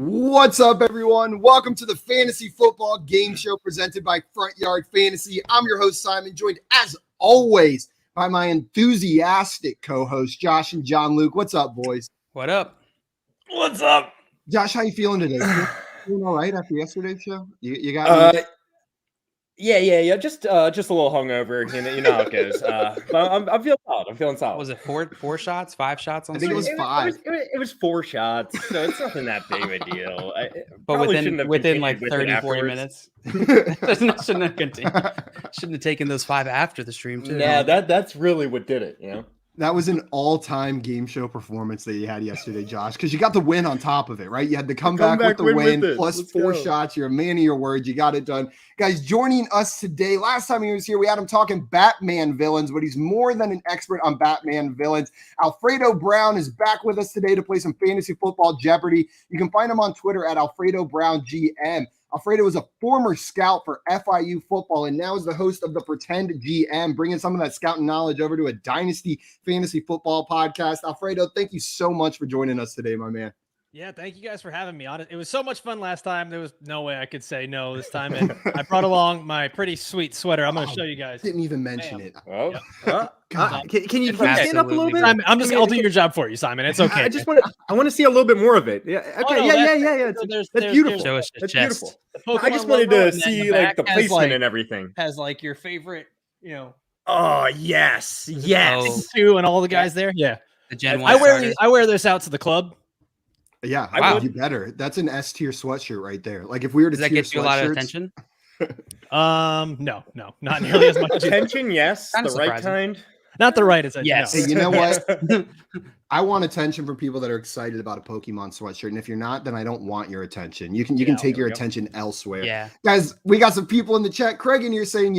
What's up, everyone? Welcome to the Fantasy Football Game Show presented by Front Yard Fantasy. I'm your host, Simon, joined as always by my enthusiastic co-hosts, Josh and John Luke. What's up, boys? What up? What's up? Josh, how you feeling today? Feeling all right after yesterday's show? You got me? Yeah. Just a little hungover. You know how it goes. But I'm feeling solid. I'm feeling solid. Was it four shots, 5 shots? I think it was 5. It was 4 shots, so it's nothing that big of a deal. But within like 30, 40 minutes. Shouldn't have taken those 5 after the stream too. Yeah, that's really what did it. You know. That was an all-time game show performance that you had yesterday, Josh, because you got the win on top of it, right? You had to come back with the win plus Let's 4 shots. You're a man of your word. You got it done. Guys, joining us today, last time he was here, we had him talking Batman villains, but he's more than an expert on Batman villains. Alfredo Brown is back with us today to play some Fantasy Football Jeopardy. You can find him on Twitter at Alfredo Brown GM. Alfredo was a former scout for FIU football and now is the host of the Pretend GM, bringing some of that scouting knowledge over to a Dynasty Fantasy Football podcast. Alfredo, thank you so much for joining us today, my man. Yeah, thank you guys for having me on. It was so much fun last time. There was no way I could say no this time. And I brought along my pretty sweet sweater. I'm going to show you guys. Didn't even mention it. Oh, God. Can you stand up a little bit? Simon, I'll do your job for you, Simon. It's okay. I want to see a little bit more of it. Yeah. Okay. Yeah. That's beautiful. Show us the That's chest. beautiful. I just wanted to see like the placement and everything. Has like your favorite, Oh yes. two and all the guys there. Yeah. The Gen 1 I wear this out to the club. Yeah, wow. You better. That's an S tier sweatshirt right there. Like if we were to Does that get you a lot of attention? No, not nearly as much attention. Yes, Kind of the right surprising. kind. Not the right attention. Yes. Hey, you know what? I want attention from people that are excited about a Pokemon sweatshirt, and if you're not, then I don't want your attention. You can take your attention elsewhere. Yeah, guys, we got some people in the chat. Craig in here saying,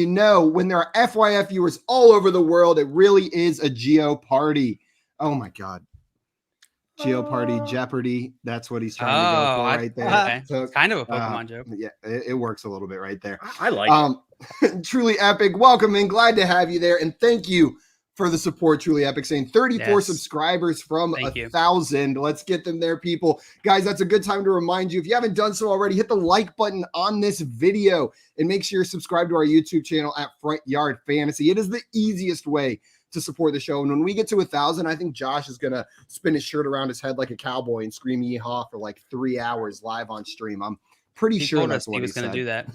when there are FYF viewers all over the world, it really is a Geo party. Oh my God. Geo Party Jeopardy. That's what he's trying to go for right there. Okay. So, kind of a Pokemon joke. Yeah, it works a little bit right there. I like it. Truly epic. Welcome in. Glad to have you there. And thank you for the support. Truly epic saying 34 subscribers from 1,000. Let's get them there, people. Guys, that's a good time to remind you. If you haven't done so already, hit the like button on this video and make sure you're subscribed to our YouTube channel at Front Yard Fantasy. It is the easiest way to support the show. And when we get to 1,000, I think Josh is going to spin his shirt around his head like a cowboy and scream yeehaw for like 3 hours live on stream. I'm pretty sure that's what he was going to do that.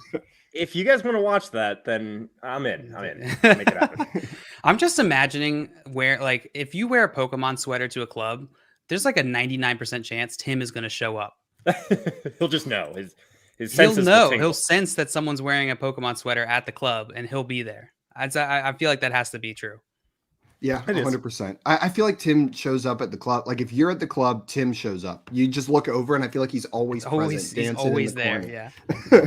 If you guys want to watch that, then I'm in. Make it happen. I'm just imagining where, like, if you wear a Pokemon sweater to a club, there's like a 99% chance Tim is going to show up. He'll just know. His he'll know. He'll sense that someone's wearing a Pokemon sweater at the club, and he'll be there. I feel like that has to be true. Yeah, 100%. I feel like Tim shows up at the club. Like if you're at the club, Tim shows up. You just look over and I feel like he's always present. He's always there. Corner. Yeah.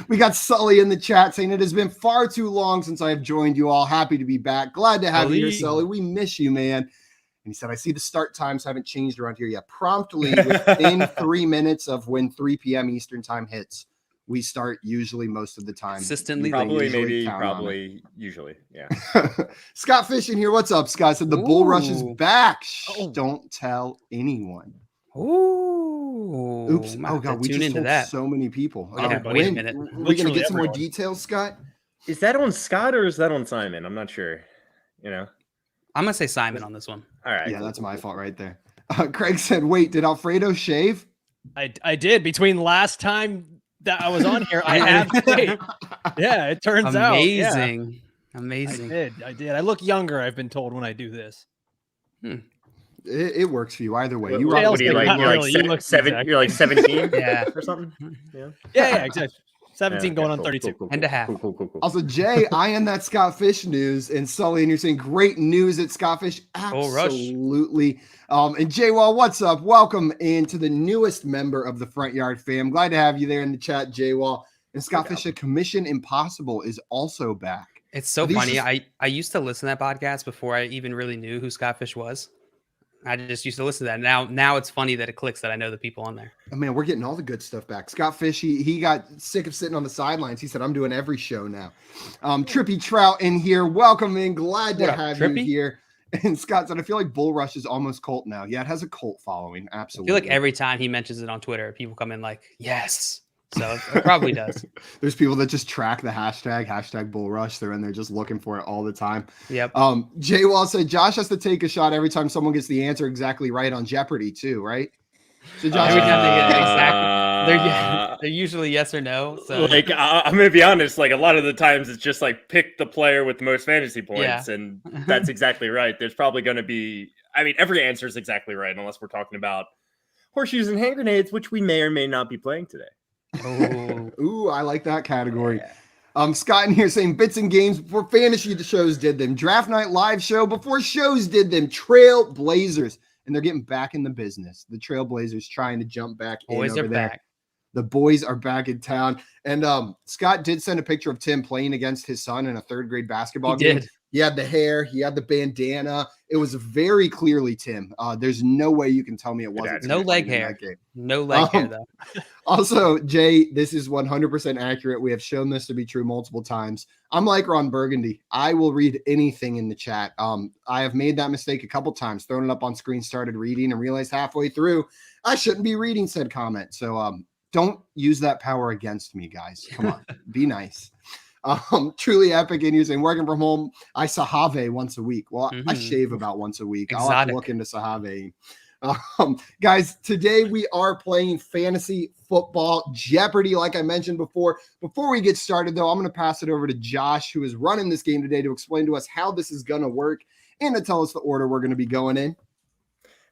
We got Sully in the chat saying it has been far too long since I have joined you all. Happy to be back. Glad to have you here, Sully. We miss you, man. And he said, I see the start times haven't changed around here yet. Promptly within 3 minutes of when 3 p.m. Eastern time hits, we start usually most of the time. Consistently. Usually. Yeah. Scott Fish in here. What's up, Scott? Said the bull rush is back. Shh, don't tell anyone. Ooh. Oops. Oh, God. We just told so many people. Okay, wait a minute. We're going to get some more details, Scott? Is that on Scott or is that on Simon? I'm not sure. I'm going to say Simon on this one. All right. Yeah, that's my fault right there. Craig said, wait, did Alfredo shave? I did. Between last time that I was on here, I have shaved. Yeah, it turns out. Amazing. I did. I look younger, I've been told, when I do this. It works for you either way. You're like 17 or something. Yeah, exactly. 17 going on 32. Cool. And a half. Cool. Also, Jay, I am that Scott Fish news, and Sully, and you're saying great news at Scott Fish. Absolutely. And Jay, what's up? Welcome into the newest member of the Front Yard fam. Glad to have you there in the chat, Jay. And Scott Fish said Commission Impossible is also back. It's so funny. I used to listen to that podcast before I even really knew who Scott Fish was. I just used to listen to that. Now it's funny that it clicks that I know the people on there. Oh, man, we're getting all the good stuff back. Scott Fish, he got sick of sitting on the sidelines. He said, I'm doing every show now. Trippy Trout in here. Welcome in. Glad to have you here. And Scott said, I feel like Bull Rush is almost cult now. Yeah, it has a cult following. I Absolutely. feel like every time he mentions it on Twitter, people come in like, yes. So it probably does. There's people that just track the hashtag Bull Rush. They're in there just looking for it all the time. Yep. Jay Wall said Josh has to take a shot every time someone gets the answer exactly right on Jeopardy too, right? So Josh, every time they get it exactly, they're usually yes or no. So like I'm gonna be honest, like a lot of the times it's just like pick the player with the most fantasy points, and that's exactly right. There's probably going to be, I mean, every answer is exactly right unless we're talking about horseshoes and hand grenades, which we may or may not be playing today. Ooh, I like that category. Scott in here saying bits and games before fantasy shows did them. Draft night live show before shows did them. Trail Blazers. And they're getting back in the business. The Trailblazers trying to jump back in over there. Back. The boys are back in town. And Scott did send a picture of Tim playing against his son in a third grade basketball game. He had the hair. He had the bandana. It was very clearly Tim. There's no way you can tell me it wasn't. No leg hair. No leg hair, though. Also, Jay, this is 100% accurate. We have shown this to be true multiple times. I'm like Ron Burgundy. I will read anything in the chat. I have made that mistake a couple times, thrown it up on screen, started reading, and realized halfway through I shouldn't be reading said comment. So don't use that power against me, guys. Come on, be nice. Truly epic. And you're saying working from home, I sahave once a week. Well, I shave about once a week. Exotic. I'll have to look into sahave. Guys, today we are playing Fantasy Football Jeopardy, like I mentioned before. Before we get started, though, I'm going to pass it over to Josh, who is running this game today, to explain to us how this is going to work and to tell us the order we're going to be going in.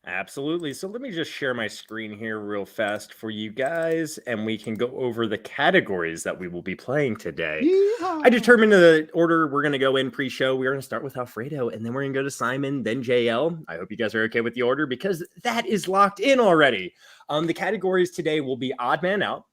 Absolutely. So let me just share my screen here real fast for you guys, and we can go over the categories that we will be playing today. Yeehaw. I determined the order we're going to go in pre-show. We're going to start with Alfredo, and then we're going to go to Simon, then JL. I hope you guys are okay with the order because that is locked in already. The categories today will be odd man out.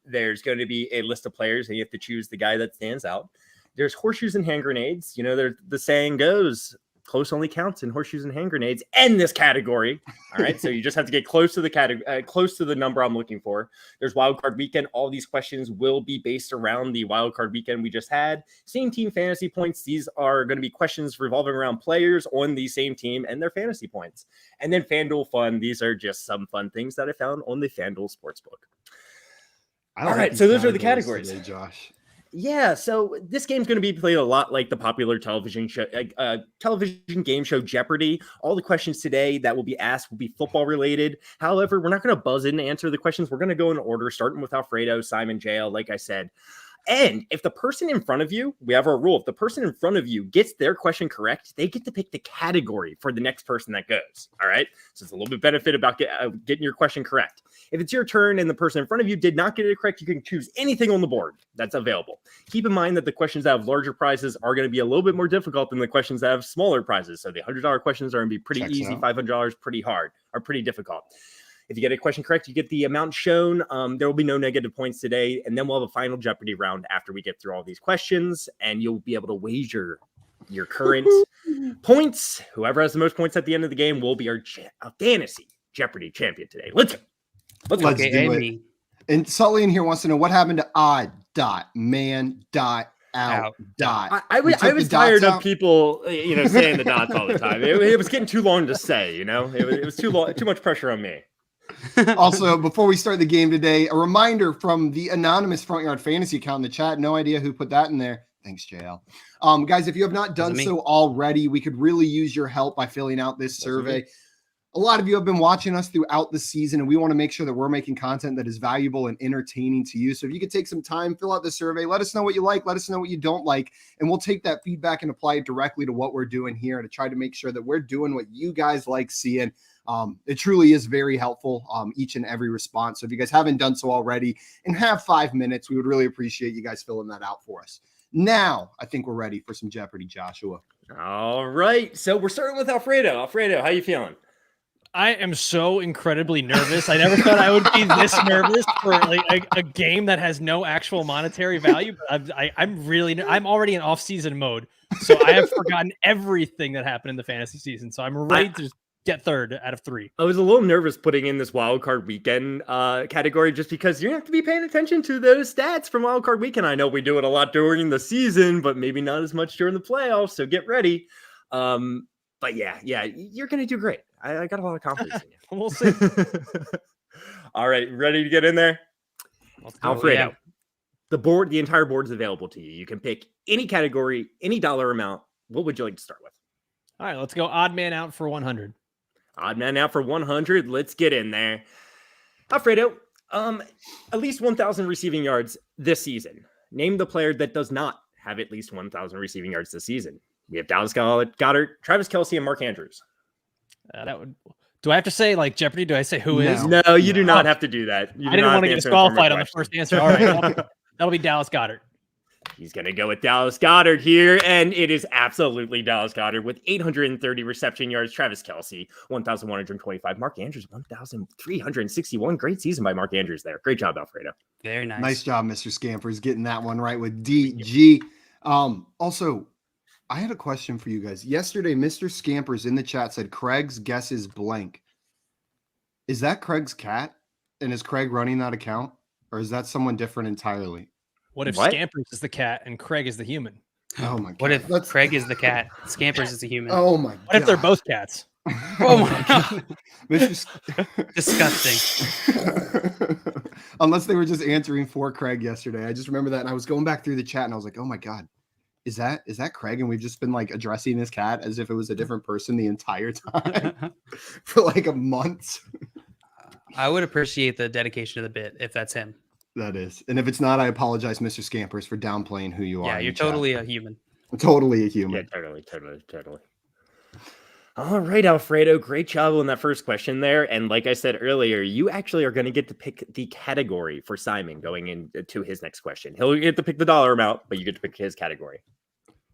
There's going to be a list of players, and you have to choose the guy that stands out. There's horseshoes and hand grenades. You know, the saying goes, close only counts in horseshoes and hand grenades and this category. All right. So you just have to get close to the category, close to the number I'm looking for. There's wildcard weekend. All these questions will be based around the wildcard weekend we just had. Same team fantasy points. These are going to be questions revolving around players on the same team and their fantasy points. And then FanDuel fun. These are just some fun things that I found on the FanDuel Sportsbook. All right. So those are the categories. Today, Josh. Yeah, so this game's going to be played a lot like the popular television game show Jeopardy. All the questions today that will be asked will be football related. However, we're not going to buzz in and answer the questions. We're going to go in order, starting with Alfredo, Simon, JL, like I said. And if the person in front of you, we have our rule, if the person in front of you gets their question correct, they get to pick the category for the next person that goes. All right. So it's a little bit benefit about getting your question correct. If it's your turn and the person in front of you did not get it correct, you can choose anything on the board that's available. Keep in mind that the questions that have larger prizes are going to be a little bit more difficult than the questions that have smaller prizes. So the $100 questions are going to be pretty easy. $500 pretty hard, or pretty difficult. If you get a question correct, you get the amount shown. There will be no negative points today. And then we'll have a final Jeopardy round after we get through all these questions. And you'll be able to wager your current points. Whoever has the most points at the end of the game will be our fantasy Jeopardy champion today. Let's do it. And Sully in here wants to know what happened to odd dot man dot out dot. I was tired of people, saying the dots all the time. It was getting too long to say, it was too much pressure on me. Also, before we start the game today, a reminder from the anonymous Front Yard Fantasy account in the chat. No idea who put that in there. Thanks, JL. Guys, if you have not done so already, we could really use your help by filling out this survey. A lot of you have been watching us throughout the season, and we want to make sure that we're making content that is valuable and entertaining to you. So if you could take some time, fill out the survey, let us know what you like, let us know what you don't like, and we'll take that feedback and apply it directly to what we're doing here to try to make sure that we're doing what you guys like seeing. It truly is very helpful, each and every response. So if you guys haven't done so already and have 5 minutes, we would really appreciate you guys filling that out for us. Now, I think we're ready for some Jeopardy, Joshua. All right. So we're starting with Alfredo. Alfredo, how you feeling? I am so incredibly nervous. I never thought I would be this nervous for like a game that has no actual monetary value. But I'm already in off-season mode, so I have forgotten everything that happened in the fantasy season. So I'm ready to get third out of 3. I was a little nervous putting in this wildcard weekend category just because you have to be paying attention to those stats from wildcard weekend. I know we do it a lot during the season, but maybe not as much during the playoffs. So get ready. But yeah, you're going to do great. I got a lot of confidence in you. We'll see. All right, ready to get in there? Alfredo, yeah. the entire board is available to you. You can pick any category, any dollar amount. What would you like to start with? All right, let's go odd man out for 100. Odd man out for 100. Let's get in there. Alfredo, at least 1,000 receiving yards this season. Name the player that does not have at least 1,000 receiving yards this season. We have Dallas Goedert, Travis Kelce, and Mark Andrews. Do I have to say like Jeopardy? Do I say who is? No, you do not have to do that. I didn't want to get disqualified on the first answer. All right, that'll be Dallas Goedert. He's going to go with Dallas Goedert here, and it is absolutely Dallas Goedert with 830 reception yards. Travis Kelce, 1,125. Mark Andrews, 1,361. Great season by Mark Andrews there. Great job, Alfredo. Very nice. Nice job, Mr. Scampers, getting that one right with DG. Also, I had a question for you guys. Yesterday, Mr. Scampers in the chat said Craig's guess is blank. Is that Craig's cat? And is Craig running that account? Or is that someone different entirely? What if Scampers is the cat and Craig is the human? Oh my god. What if Craig is the cat, Scampers is the human? Oh my god. What if they're both cats? Oh my god. Disgusting. Unless they were just answering for Craig yesterday. I just remember that, and I was going back through the chat and I was like, oh my god. Is that Craig? And we've just been like addressing this cat as if it was a different person the entire time for like a month. I would appreciate the dedication to the bit if that's him. That is. And if it's not, I apologize, Mr. Scampers, for downplaying who you are. Yeah, you're totally a human. Totally a human. Yeah, totally. All right, Alfredo, great job on that first question there. And like I said earlier, you actually are going to get to pick the category for Simon going into his next question. He'll get to pick the dollar amount, but you get to pick his category.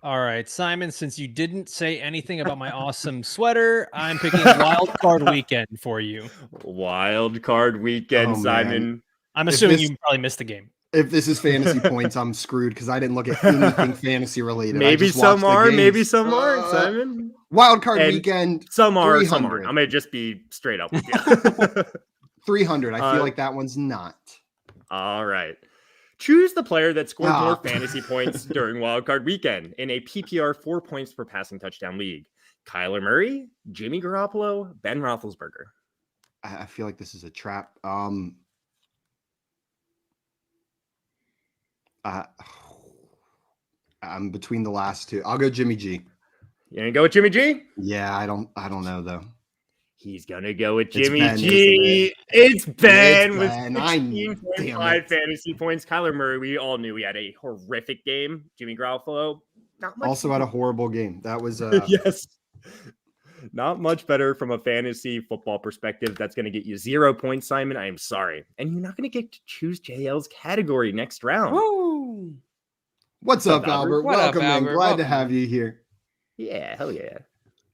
All right, Simon, since you didn't say anything about my awesome sweater, I'm picking Wildcard Weekend for you. Wildcard Weekend, Simon. I'm assuming you probably missed the game. If this is fantasy points, I'm screwed because I didn't look at anything fantasy related. Maybe some are, maybe some aren't, Simon. Wildcard Weekend. Some are, some aren't. I'm going to just be straight up with you. 300. I feel like that one's not. All right. Choose the player that scored more fantasy points during Wildcard Weekend in a PPR 4 points per passing touchdown league. Kyler Murray, Jimmy Garoppolo, Ben Roethlisberger. I feel like this is a trap. I'm between the last two. I'll go Jimmy G. You gonna go with Jimmy G? Yeah, I don't know though. He's gonna go with Jimmy G. It's Ben with 16.5 fantasy points. Kyler Murray, we all knew he had a horrific game. Jimmy Garoppolo, not much. Also had a horrible game. That was yes. Not much better from a fantasy football perspective. That's going to get you 0 points, Simon. I am sorry. And you're not going to get to choose JL's category next round. Woo! What's up, Albert? Welcome in. Glad to have you here. Yeah, hell yeah.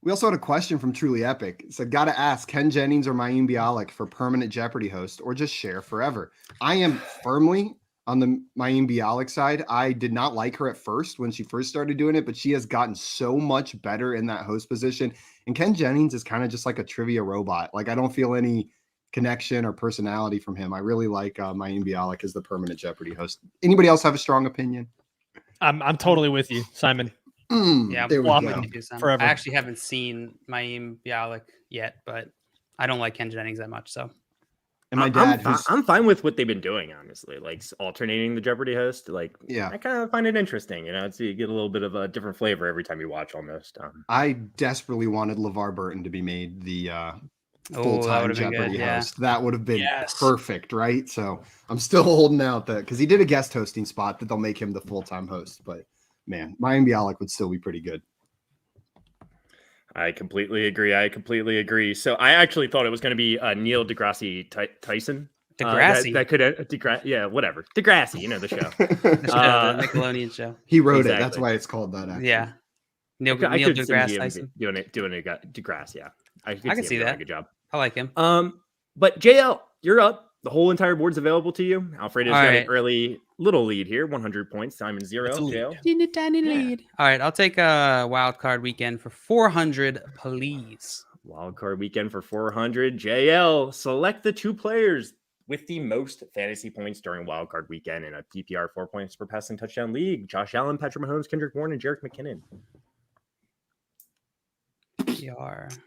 We also had a question from Truly Epic. It said, got to ask, Ken Jennings or Mayim Bialik for permanent Jeopardy host or just share forever? I am firmly on the Mayim Bialik side. I did not like her at first when she first started doing it, but she has gotten so much better in that host position. And Ken Jennings is kind of just like a trivia robot. Like, I don't feel any connection or personality from him. I really like Mayim Bialik as the permanent Jeopardy host. Anybody else have a strong opinion? I'm totally with you, Simon. Yeah, there we go. Forever. I actually haven't seen Mayim Bialik yet, but I don't like Ken Jennings that much. So, and my dad, I'm fine with what they've been doing, honestly, like alternating the Jeopardy host. Like, yeah, I kind of find it interesting. You know, so you get a little bit of a different flavor every time you watch almost. I desperately wanted LeVar Burton to be made the full-time Jeopardy host. That would have been perfect, right? So I'm still holding out that because he did a guest hosting spot that they'll make him the full-time host. But man, Mayim Bialik would still be pretty good. I completely agree. So I actually thought it was going to be Neil deGrasse Tyson. Degrassi. That could, yeah, whatever. Degrassi, you know the show. The Nickelodeon show. He wrote it. That's why it's called that. Actually. Yeah. Neil deGrasse Tyson. Doing it deGrasse, yeah. I can see that. Good job. I like him. But JL, you're up. The whole entire board's available to you. Alfredo's got an early little lead here, 100 points. Simon 0. Tiny lead. All right, I'll take a wild card weekend for 400, please. Wild card weekend for 400. JL, select the two players with the most fantasy points during wild card weekend in a PPR 4 points per passing touchdown league. Josh Allen, Patrick Mahomes, Kendrick Bourne, and Jerick McKinnon. PRS.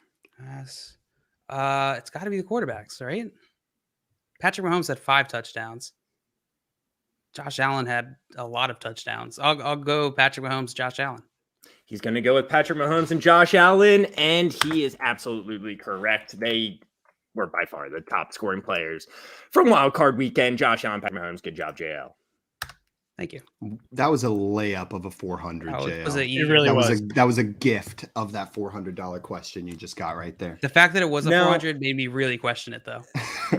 It's got to be the quarterbacks, right? Patrick Mahomes had 5 touchdowns. Josh Allen had a lot of touchdowns. I'll go Patrick Mahomes, Josh Allen. He's going to go with Patrick Mahomes and Josh Allen, and he is absolutely correct. They were by far the top scoring players from Wildcard weekend. Josh Allen, Patrick Mahomes, good job, JL. Thank you. That was a layup of a 400, JL. It really was. That was a gift of that $400 question you just got right there. The fact that it was a 400 made me really question it, though.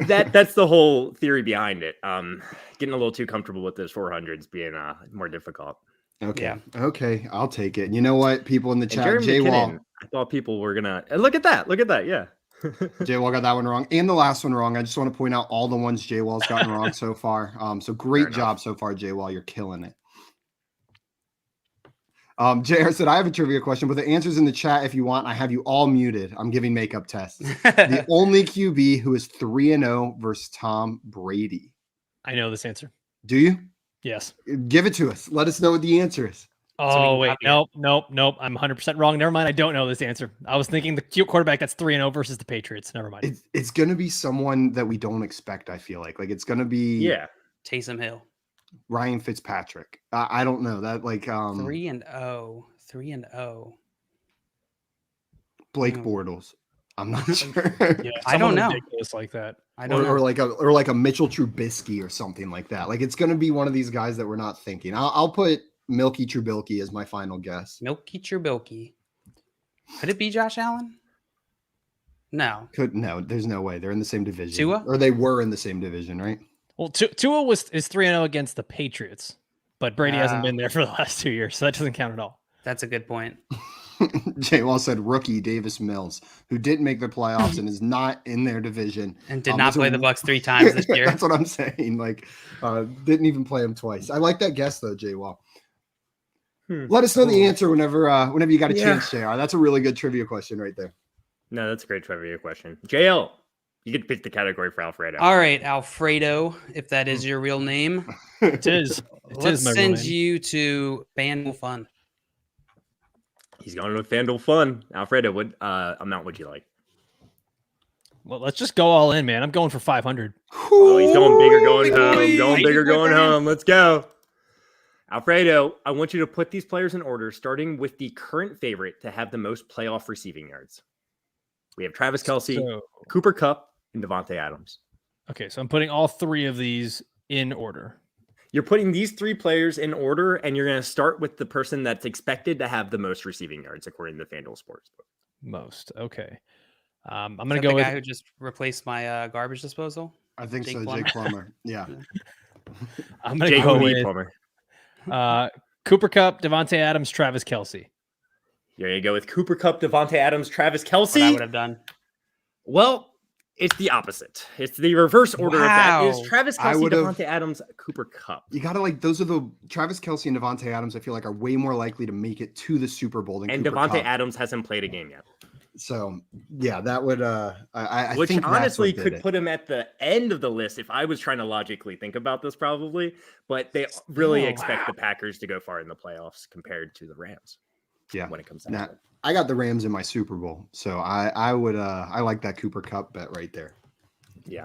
That's the whole theory behind it. Getting a little too comfortable with those 400s being more difficult. Okay. Yeah. Okay. I'll take it. And you know what? People in the chat, Jeremy J-Wall. McKinnon, I thought people were going to look at that. Look at that. Yeah. J-Wall got that one wrong. And the last one wrong. I just want to point out all the ones J-Wall's gotten wrong so far. So great job so far, J-Wall. You're killing it. JR said, I have a trivia question, but the answer's in the chat if you want. I have you all muted. I'm giving makeup tests. The only QB who is 3-0 versus Tom Brady. I know this answer. Do you? Yes. Give it to us. Let us know what the answer is. Oh, wait. Nope. I'm 100% wrong. Never mind. I don't know this answer. I was thinking the cute quarterback that's 3-0 versus the Patriots. Never mind. It's going to be someone that we don't expect, I feel like. Like, it's going to be Taysom Hill. Ryan Fitzpatrick. I don't know. That, like... 3-0. 3-0. Blake Bortles. I'm not sure. Yeah, I don't know. Ridiculous like that. I don't know. Or like a Mitchell Trubisky or something like that. Like, it's going to be one of these guys that we're not thinking. I'll put Milky Trubisky as my final guess. Milky Trubisky. Could it be Josh Allen? No. No, there's no way. They're in the same division. Tua? Or they were in the same division, right? Well, Tua is 3-0 against the Patriots, but Brady hasn't been there for the last 2 years, so that doesn't count at all. That's a good point. J-Wall said rookie Davis Mills, who didn't make the playoffs and is not in their division. And did not play the Bucs 3 times this year. That's what I'm saying. Like, didn't even play him twice. I like that guess, though, J-Wall. Let us know the answer whenever you got a chance, JR. That's a really good trivia question right there. No, that's a great trivia question. JL, you could pick the category for Alfredo. All right, Alfredo, if that is your real name. It is. Let's send you to FanDuel Fun. He's going with FanDuel Fun. Alfredo, what amount would you like? Well, let's just go all in, man. I'm going for 500. Oh, he's going bigger, going home. Going bigger, going home. Let's go. Alfredo, I want you to put these players in order, starting with the current favorite to have the most playoff receiving yards. We have Travis Kelce, Cooper Kupp, and Devontae Adams. Okay, so I'm putting all 3 of these in order. You're putting these 3 players in order, and you're going to start with the person that's expected to have the most receiving yards, according to FanDuel Sportsbook. Most. Okay. I'm going to go go with the guy who just replaced my garbage disposal. I think Jake so, Plummer. Jake Plummer. Yeah. I'm going to go with Plummer. Cooper Kupp, Devontae Adams, Travis Kelce. You're going to go with Cooper Kupp, Devontae Adams, Travis Kelce. What I would have done. Well, it's the opposite. It's the reverse order of that. Is Travis Kelce, Devontae Adams, Cooper Kupp. You got to like, those are the Travis Kelce and Devontae Adams, I feel like, are way more likely to make it to the Super Bowl than Cooper Devontae Kupp. Adams hasn't played a game yet. So, yeah, that would, I which think honestly could put him at the end of the list if I was trying to logically think about this, probably. But they really expect the Packers to go far in the playoffs compared to the Rams. Yeah. When it comes down to it. I got the Rams in my Super Bowl. So I would, I like that Cooper Kupp bet right there. Yeah.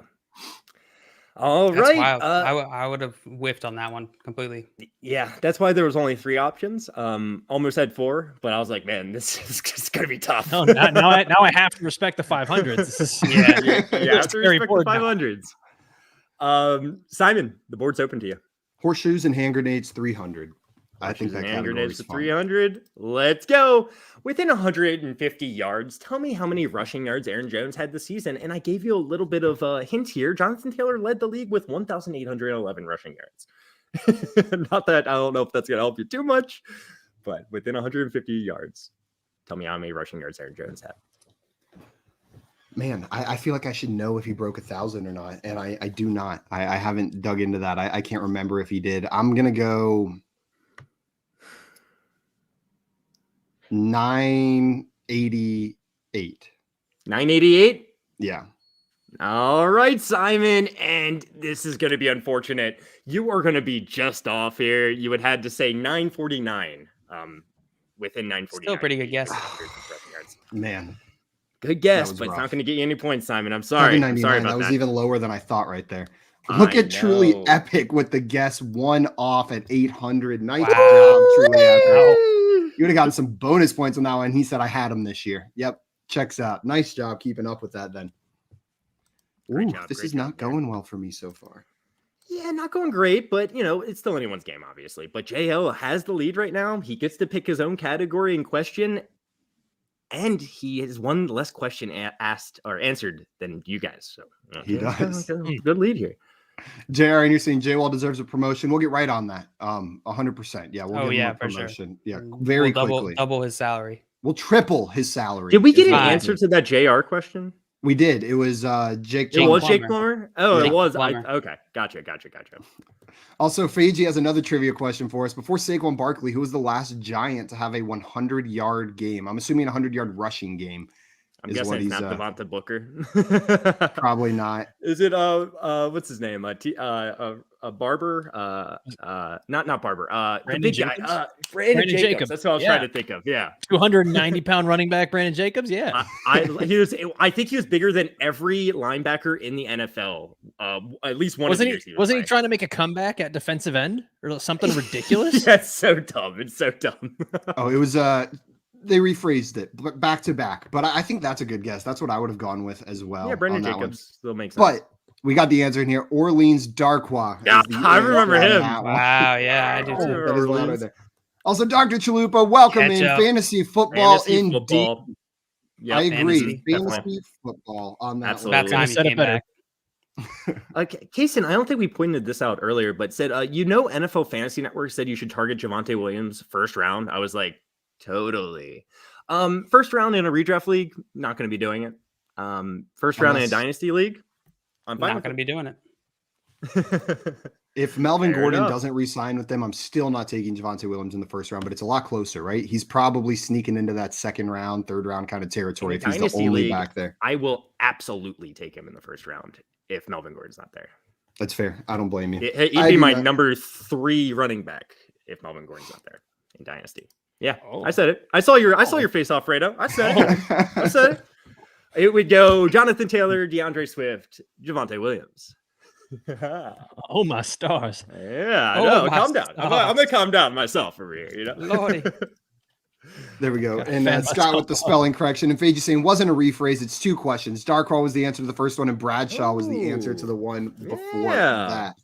All That's right. wild. I would have whiffed on that one completely. Yeah, that's why there was only 3 options. Almost had 4, but I was like, man, this is gonna be tough. No, now I have to respect the 500s. This is, you have to respect the 500s. Simon, the board's open to you. Horseshoes and hand grenades, 300. I think that hand grenades is to 300. Let's go. Within 150 yards, tell me how many rushing yards Aaron Jones had this season. And I gave you a little bit of a hint here. Jonathan Taylor led the league with 1,811 rushing yards. Not that I don't know if that's going to help you too much, but within 150 yards, tell me how many rushing yards Aaron Jones had. Man, I feel like I should know if he broke 1,000 or not. And I do not. I haven't dug into that. I can't remember if he did. I'm going to go 988. 988? Yeah. All right, Simon. And this is going to be unfortunate. You are going to be just off here. You would have to say 949. Within 949. Still a pretty good guess. Man. Good guess, but rough. it's not going to get you any points, Simon. I'm sorry. I'm sorry about that. That was even lower than I thought right there. Look at Truly Epic with the guess 1 off at 800. Nice job, Truly Epic. You would have gotten some bonus points on that one. He said I had him this year. Yep. Checks out. Nice job keeping up with that then. Ooh, this is not going well for me so far. Yeah, not going great, but, it's still anyone's game, obviously. But JL has the lead right now. He gets to pick his own category and question. And he has one less question asked or answered than you guys. So he does. Good lead here. JR, and you're saying J-Wall deserves a promotion. We'll get right on that. 100%. Yeah, we'll give him a promotion. Sure. Yeah, very quickly. Double his salary. We'll triple his salary. Did we get an answer to that JR question? We did. It was Jake. It was Jake Plummer? Oh, it was. Okay. Gotcha. Also, Fiji has another trivia question for us. Before Saquon Barkley, who was the last Giant to have a 100-yard game? I'm assuming a 100-yard rushing game. I'm guessing it's not Devonta Booker. Probably not. Is it what's his name? Barber? Not Barber. The big Jacobs? guy. Brandon Jacobs. That's what I was trying to think of. Yeah. 290-pound running back Brandon Jacobs. Yeah. I think he was bigger than every linebacker in the NFL. At least one. Wasn't he trying to make a comeback at defensive end or something ridiculous? That's so dumb. It's so dumb. Oh, it was they rephrased it back to back, but I think that's a good guess. That's what I would have gone with as well. Yeah, Brandon Jacobs still makes sense. But we got the answer in here. Orleans Darkwa. Yeah, I remember him. Wow, yeah, I do too. That is loud right there. Also, Dr. Chalupa, welcome in fantasy football indeed. Yep, I agree. Fantasy football on that. Absolutely. About time he came back. Okay, Kaysen, I don't think we pointed this out earlier, but said, NFL Fantasy Network said you should target Javonte Williams first round. I was like, totally. First round in a redraft league, not going to be doing it. First round in a dynasty league, I'm not going to be doing it. If Melvin Gordon doesn't re-sign with them, I'm still not taking Javonte Williams in the first round, but it's a lot closer, right? He's probably sneaking into that second round, third round kind of territory if he's the only back there. I will absolutely take him in the first round if Melvin Gordon's not there. That's fair. I don't blame you. He'd be my number 3 running back if Melvin Gordon's not there in dynasty. Yeah, I said it. I saw your face off, Fredo. I said it. I said it. It would go Jonathan Taylor, DeAndre Swift, Javonte Williams. Oh my stars! Yeah, I know. Calm down. I'm gonna calm down myself over here. Lordy. There we go. And Scott with the spelling correction. And Fage saying wasn't a rephrase. It's 2 questions. Darkroll was the answer to the first one, and Bradshaw was the answer to the one before that.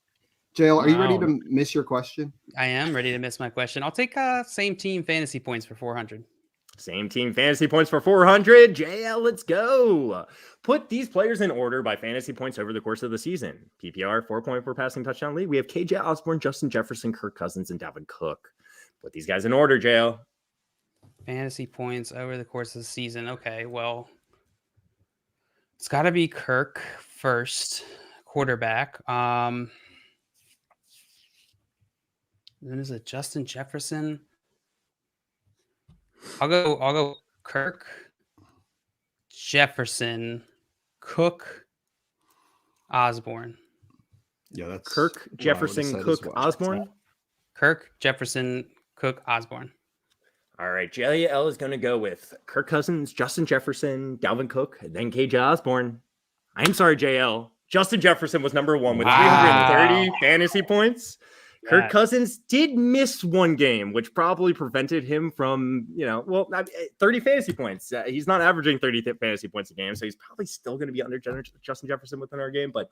JL, are you ready to miss your question? I am ready to miss my question. I'll take same team fantasy points for 400. Same team fantasy points for 400. JL, let's go. Put these players in order by fantasy points over the course of the season. PPR, 4.4 passing touchdown league. We have KJ Osborne, Justin Jefferson, Kirk Cousins, and Dalvin Cook. Put these guys in order, JL. Fantasy points over the course of the season. Okay, well, it's got to be Kirk first, quarterback. Then is it Justin Jefferson? I'll go Kirk, Jefferson, Cook, Osborne. Yeah, that's Kirk, Jefferson, Cook, Osborne. Kirk, Jefferson, Cook, Osborne. All right, JL is going to go with Kirk Cousins, Justin Jefferson, Dalvin Cook, and then KJ Osborne. I'm sorry, JL. Justin Jefferson was number 1 with 330 fantasy points. Kirk Cousins did miss one game, which probably prevented him from, 30 fantasy points. He's not averaging 30 fantasy points a game, so he's probably still going to be under Justin Jefferson within our game. But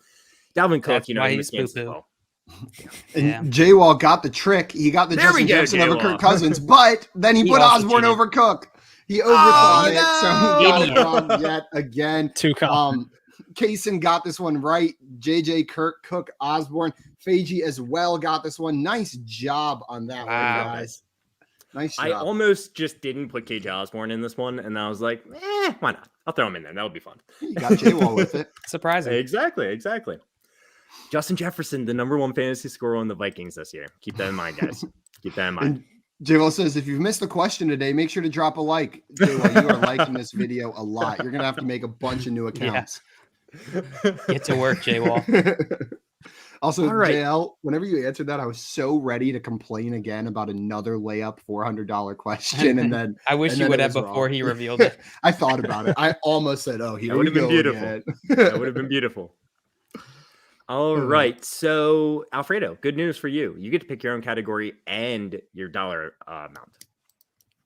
Dalvin Cook, he missed games as well. And J-Wall got the trick. He got the Justin Jefferson over Kirk Cousins, but then he put Osborne over Cook. He overthought it, so he got it wrong yet again. Kaysen got this one right. JJ, Kirk, Cook, Osborne. Fagey as well got this one. Nice job on that one, guys. Nice job. I almost just didn't put KJ Osborne in this one, and I was like, why not? I'll throw him in there. That would be fun. You got J-Wall with it. Surprising. Exactly. Justin Jefferson, the number 1 fantasy scorer on the Vikings this year. Keep that in mind, guys. Keep that in mind. J-Wall says, if you've missed the question today, make sure to drop a like. J-Wall, you are liking this video a lot. You're going to have to make a bunch of new accounts. Get to work, J-Wall. Also, All right. JL, whenever you answered that, I was so ready to complain again about another layup $400 question, and then I wish you would have before he revealed it. I thought about it. I almost said, "Oh, here That would have been beautiful. That would have been beautiful. All right. So, Alfredo, good news for you. You get to pick your own category and your dollar amount.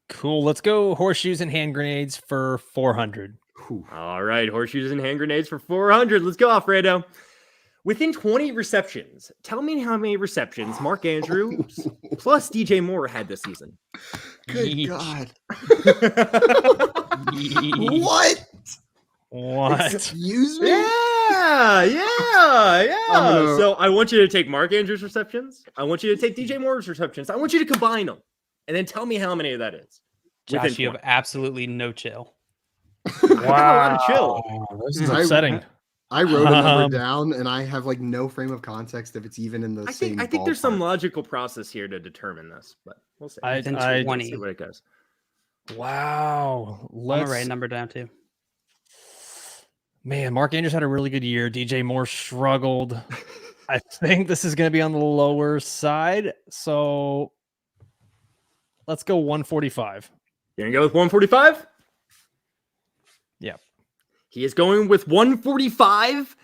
Cool. Let's go horseshoes and hand grenades for 400. All right. Horseshoes and hand grenades for 400. Let's go, Alfredo. Within 20 receptions, tell me how many receptions Mark Andrews plus DJ Moore had this season. Good God. What? Excuse me? Yeah. So I want you to take Mark Andrews' receptions. I want you to take DJ Moore's receptions. I want you to combine them. And then tell me how many of that is. Josh, you have absolutely no chill. Wow. Chill. This is upsetting. I wrote a number down, and I have like no frame of context if it's even in the same. I think there's some logical process here to determine this, but we'll see. I see what it goes. Wow. I'm gonna write a number down too. Man, Mark Andrews had a really good year. DJ Moore struggled. I think this is going to be on the lower side. So let's go 145. You're going to go with 145? Yeah. He is going with 145.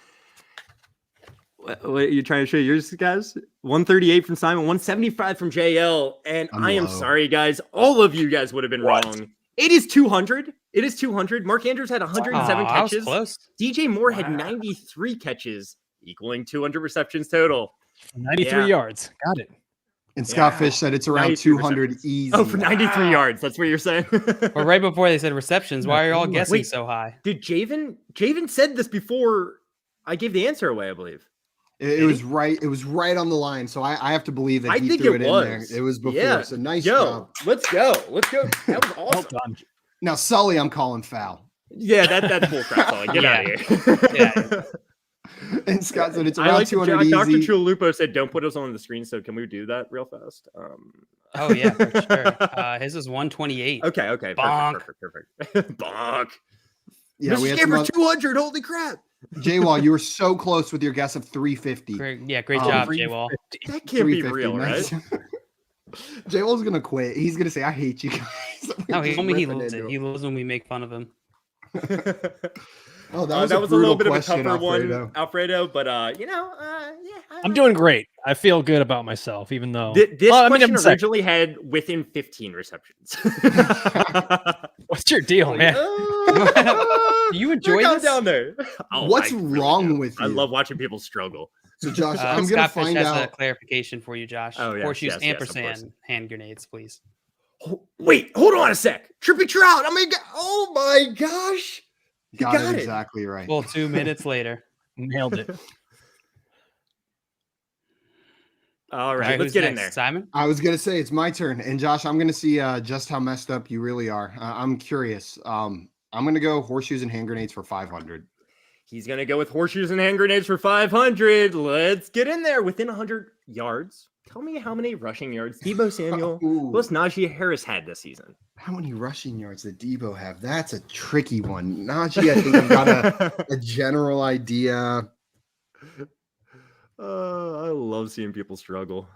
What are you trying to show yours, guys? 138 from Simon, 175 from JL. And I am sorry, guys. All of you guys would have been wrong. It is 200. It is 200. Mark Andrews had 107 catches. Close. DJ Moore had 93 catches, equaling 200 receptions total. 93 yards. Got it. And Scott Fish said it's around 200 easy. Oh, for 93 yards. That's what you're saying. But right before they said receptions, why are you all guessing so high? Dude, Javen said this before I gave the answer away, I believe. It was right. It was right on the line. So I have to believe that he threw it in there. It was before. Yeah. So nice job. Let's go. That was awesome. Well done. Now, Sully, I'm calling foul. Yeah, that's bull crap, Sully. Get out of here. Yeah. And Scott said it's around 200 easy. Dr. Chulupo said, don't put us on the screen. So can we do that real fast? Oh, yeah, for sure. His is 128. Okay. Bonk. Perfect. Bonk. Yeah, we had for 200. Holy crap. J-Wall, you were so close with your guess of 350. Great job, J-Wall. That can't be real, right? J-Wall's going to quit. He's going to say, I hate you guys. No, he told me he loves it. He loves when we make fun of him. Oh, that was a little bit of a question, tougher Alfredo. one, Alfredo. But I'm doing great. I feel good about myself, even though this question originally had within 15 receptions. What's your deal, man? Do you enjoy this down there? What's wrong with you? I love watching people struggle. So, Josh, I'm going to find out. a clarification for you, Josh. Oh, yes, Horseshoes, yes, hand grenades, please. Wait, hold on a sec. Trippy Trout. Oh my gosh. Got it exactly right. Well, 2 minutes later. Nailed it. All right, let's get in there. Simon? I was going to say it's my turn. And Josh, I'm going to see just how messed up you really are. I'm curious. I'm going to go horseshoes and hand grenades for 500. He's going to go with horseshoes and hand grenades for 500. Let's get in there. Within 100 yards. Tell me how many rushing yards Devo Samuel plus Najee Harris had this season. How many rushing yards did Devo have? That's a tricky one. Najee, I think I've got a general idea. I love seeing people struggle.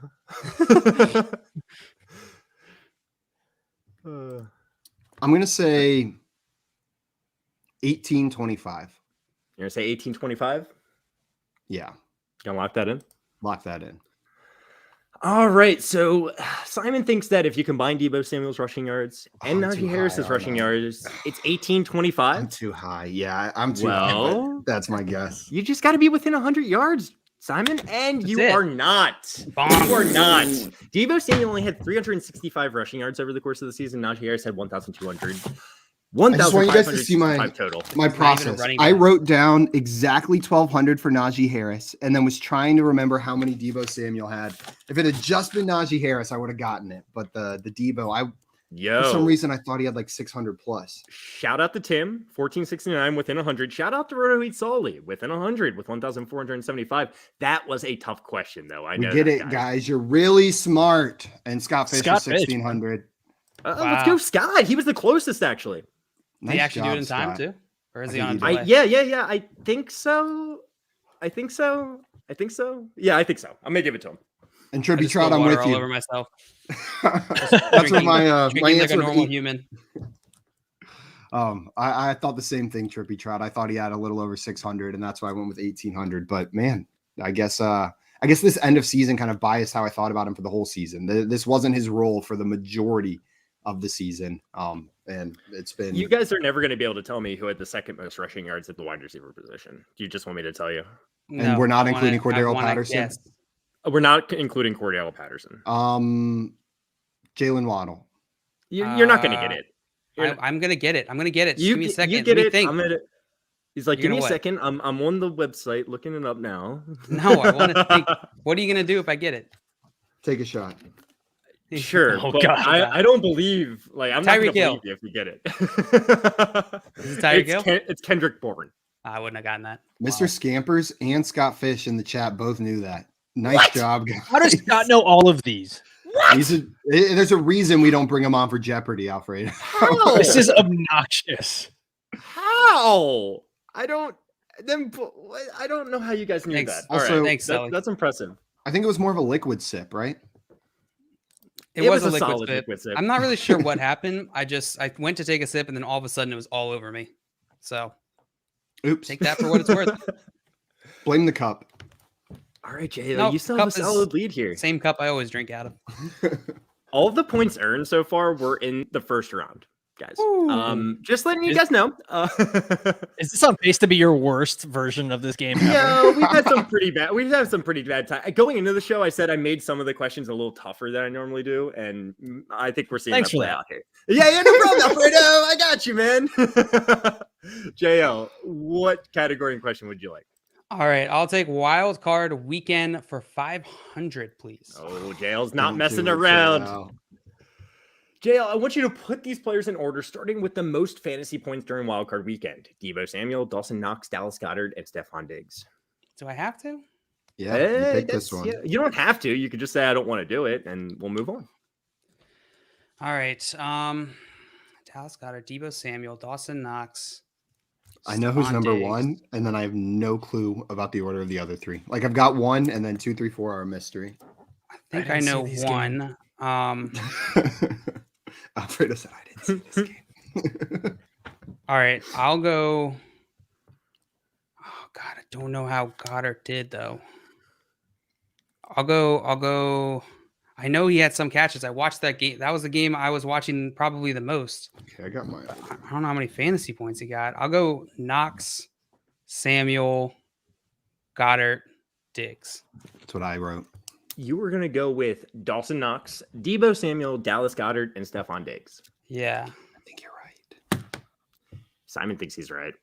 I'm going to say 1825. You're going to say 1825? Yeah. Gonna lock that in? Lock that in. All right. So Simon thinks that if you combine Devo Samuel's rushing yards and Najee Harris's rushing yards, it's 1825. I'm too high. Yeah, I'm too high. That's my guess. You just got to be within 100 yards, Simon, and you are not. You are not. Devo Samuel only had 365 rushing yards over the course of the season. Najee Harris had 1,200. I just want you guys to see my process. I wrote down exactly 1,200 for Najee Harris and then was trying to remember how many Devo Samuel had. If it had just been Najee Harris, I would have gotten it. But the Devo, for some reason, I thought he had like 600 plus. Shout out to Tim, 1469 within 100. Shout out to Roto Solly within 100 with 1,475. That was a tough question, though. I know. We get it, guys. You're really smart. And Scott Fish is 1,600. Let's go, Scott. He was the closest, actually. Did he actually do it in time too? Or is he on a delay? Yeah. I think so. I think so. Yeah, I think so. I'm gonna give it to him. And Trippy Trout, I'm with all you. over myself. That's what my Drinking like answer a normal human. I thought the same thing, Trippy Trout. I thought he had a little over 600, and that's why I went with 1,800. But man, I guess this end of season kind of biased how I thought about him for the whole season. This wasn't his role for the majority of the season. And it's been. You guys are never going to be able to tell me who had the second most rushing yards at the wide receiver position. Do you just want me to tell you? And we're not including Cordero Patterson. Yes. We're not including Cordero Patterson. Jalen Waddle. You're not going to get it. I'm going to get it. I'm going to get it. Just give me a second. You get it. Think. He's like, give me a second. I'm on the website looking it up now. No, I want to think. What are you going to do if I get it? Take a shot. Sure. Oh, but God. I don't believe. Like, I'm not going to believe you if you get it. Is it Tyreek Hill? It's Kendrick Bourne. I wouldn't have gotten that. Mr. Scampers and Scott Fish in the chat both knew that. Nice job, guys. How does Scott know all of these? There's a reason we don't bring him on for Jeopardy, Alfred. This is obnoxious. How? I don't know how you guys knew that. Also, all right. Thanks, Sally. That's impressive. I think it was more of a liquid sip, right? It was a solid liquid sip. I'm not really sure what happened. I went to take a sip and then all of a sudden it was all over me. So oops. Take that for what it's worth. Blame the cup. All right, Jay, No, you still have a solid lead here. Same cup I always drink out of. All of the points earned so far were in the first round, guys. Just letting you guys know. Is this on pace to be your worst version of this game ever? Yeah, we've had some pretty bad time. Going into the show, I said I made some of the questions a little tougher than I normally do, and I think we're seeing Thanks that for play that. out here. Yeah, no problem, Alfredo. I got you, man. JL, what category and question would you like? All right, I'll take wild card weekend for 500, please. Oh, JL's not Don't messing do it, around. JL. JL, I want you to put these players in order, starting with the most fantasy points during wildcard weekend. Devo Samuel, Dawson Knox, Dallas Goedert, and Stephon Diggs. Do I have to? Yeah, you pick this one. Yeah, you don't have to. You could just say, I don't want to do it, and we'll move on. All right. Dallas Goedert, Devo Samuel, Dawson Knox. I know who's Stephon number Diggs. one, and then I have no clue about the order of the other three. Like I've got one, and then 2, 3, 4 are a mystery. I think I I didn't know see these one. Alfredo said I didn't see this game. All right, I'll go. Oh God, I don't know how Goddard did though. I'll go. I know he had some catches. I watched that game. That was the game I was watching probably the most. Okay, I got my. I don't know how many fantasy points he got. I'll go Knox, Samuel, Goddard, Diggs. That's what I wrote. You were going to go with Dawson Knox, Devo Samuel, Dallas Goedert, and Stephon Diggs. Yeah. I think you're right. Simon thinks he's right.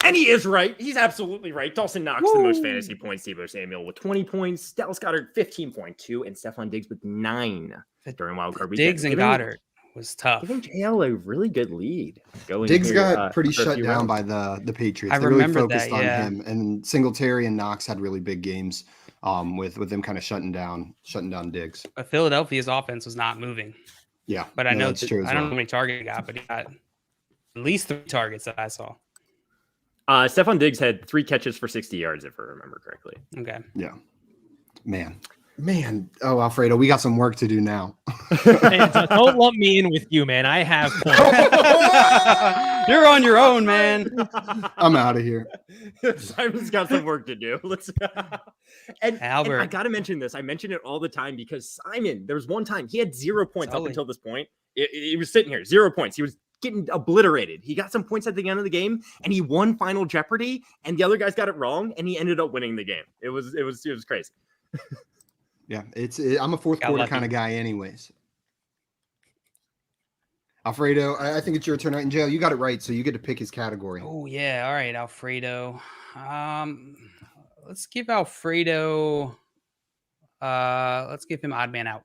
And he is right. He's absolutely right. Dawson Knox, the most fantasy points. Devo Samuel with 20 points. Dallas Goedert, 15.2. And Stephon Diggs with 9 during wildcard weekend. Diggs and Goddard was tough. Giving JL a really good lead. Diggs got pretty shut down by the Patriots. I They really remember focused that, on yeah. him. And Singletary and Knox had really big games with them kind of shutting down Diggs. But Philadelphia's offense was not moving. Yeah. But I know that's true as I don't know well. how many targets he got, but he got at least 3 targets that I saw. Stephon Diggs had 3 catches for 60 yards, if I remember correctly. Okay. Yeah. Man. Oh, Alfredo, we got some work to do now. Hey, don't lump me in with you, man. I have points. You're on your own, man. I'm out of here. Simon's got some work to do. Let's. And Albert. I got to mention this. I mention it all the time because Simon, there was one time he had 0 points up Sully. until this point. He was sitting here, 0 points. He was getting obliterated. He got some points at the end of the game and he won Final Jeopardy and the other guys got it wrong and he ended up winning the game. It was crazy. Yeah, I'm a fourth Got quarter lucky. kind of guy anyways. Alfredo, I think it's your turn right in jail. You got it right, so you get to pick his category. Oh yeah. All right, Alfredo. Let's give Alfredo. Let's give him odd man out.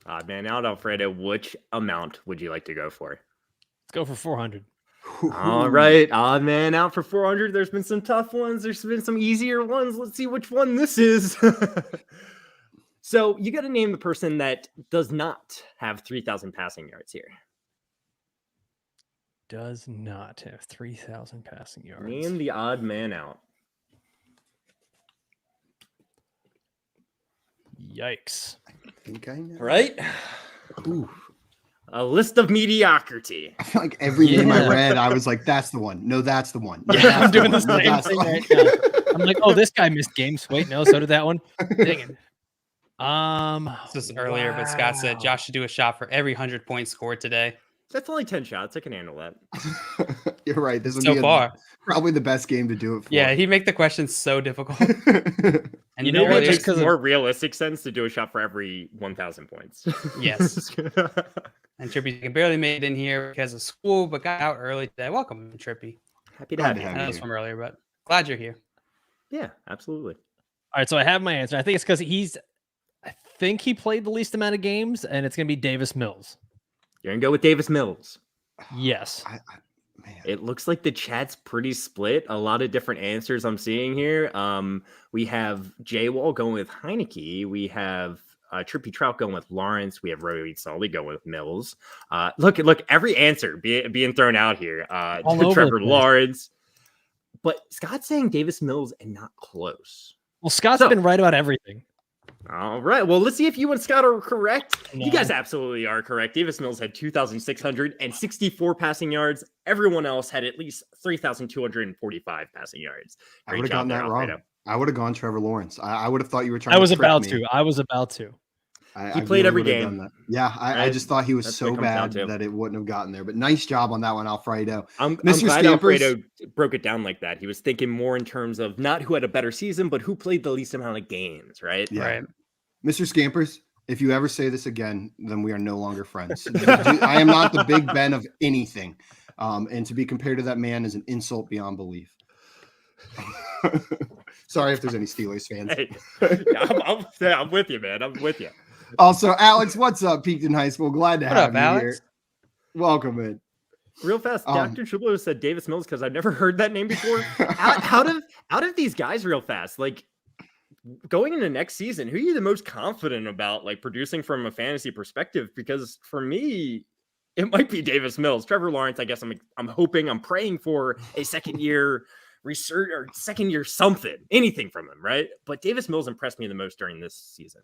Odd man out, Alfredo. Which amount would you like to go for? Let's go for 400. All right, odd man out for 400. There's been some tough ones. There's been some easier ones. Let's see which one this is. So you got to name the person that does not have 3,000 passing yards here. Does not have 3,000 passing yards. Name the odd man out. Yikes. I think I know. Right? Ooh. A list of mediocrity. I feel like every name I read, I was like, that's the one. No, that's the one. No, Yeah, that's I'm doing the one. No, same that's thing the right one. now. I'm like, oh, this guy missed games. Wait, no, so did that one. Dang it. This was earlier, but Scott said Josh should do a shot for every 100-point scored today. That's only 10 shots. I can handle that. You're right. This would So be far. Probably the best game to do it for. Yeah, he'd make the questions so difficult. And You know what earlier- makes more realistic sense to do a shot for every 1,000 points? Yes. And Trippy can barely made it in here because of school, but got out early today. Welcome, Trippy. Happy to Glad have to you. have I know you it's from earlier, but glad you're here. Yeah, absolutely. All right, so I have my answer. I think it's because I think he played the least amount of games, and it's going to be Davis Mills. You're going to go with Davis Mills. Yes. Man. It looks like the chat's pretty split. A lot of different answers I'm seeing here. We have Jay Wall going with Heineke. We have Trippy Trout going with Lawrence. We have Roy Sully going with Mills. Look, every answer being thrown out here. All over the Trevor place. Lawrence. But Scott's saying Davis Mills and not close. Well, Scott's So- been right about everything. All right. Well, let's see if you and Scott are correct. No. You guys absolutely are correct. Davis Mills had 2,664 passing yards. Everyone else had at least 3,245 passing yards. I Great would have job gotten there, that wrong. Alfredo. I would have gone Trevor Lawrence. I would have thought you were trying I was to trick about me. to. I was about to. He played every would have game. done that. Yeah, I Right? just thought he was That's so what it comes down bad to. that it wouldn't have gotten there. But nice job on that one, Alfredo. I'm Mr. glad Stampers- Alfredo broke it down like that. He was thinking more in terms of not who had a better season, but who played the least amount of games, right? Yeah. Right. Mr. Scampers, if you ever say this again, then we are no longer friends. I am not the Big Ben of anything. And to be compared to that man is an insult beyond belief. Sorry if there's any Steelers fans. Hey, I'm with you, man. I'm with you. Also, Alex, what's up, Peakton High School? Glad to What have up, you Alex? here. Welcome in. Real fast, Um, Dr. Triplo said Davis Mills because I've never heard that name before. out of these guys, real fast, like going into next season, who are you the most confident about, like producing from a fantasy perspective? Because for me, it might be Davis Mills. Trevor Lawrence, I guess I'm hoping, I'm praying for a second year research or second year something, anything from him, right? But Davis Mills impressed me the most during this season,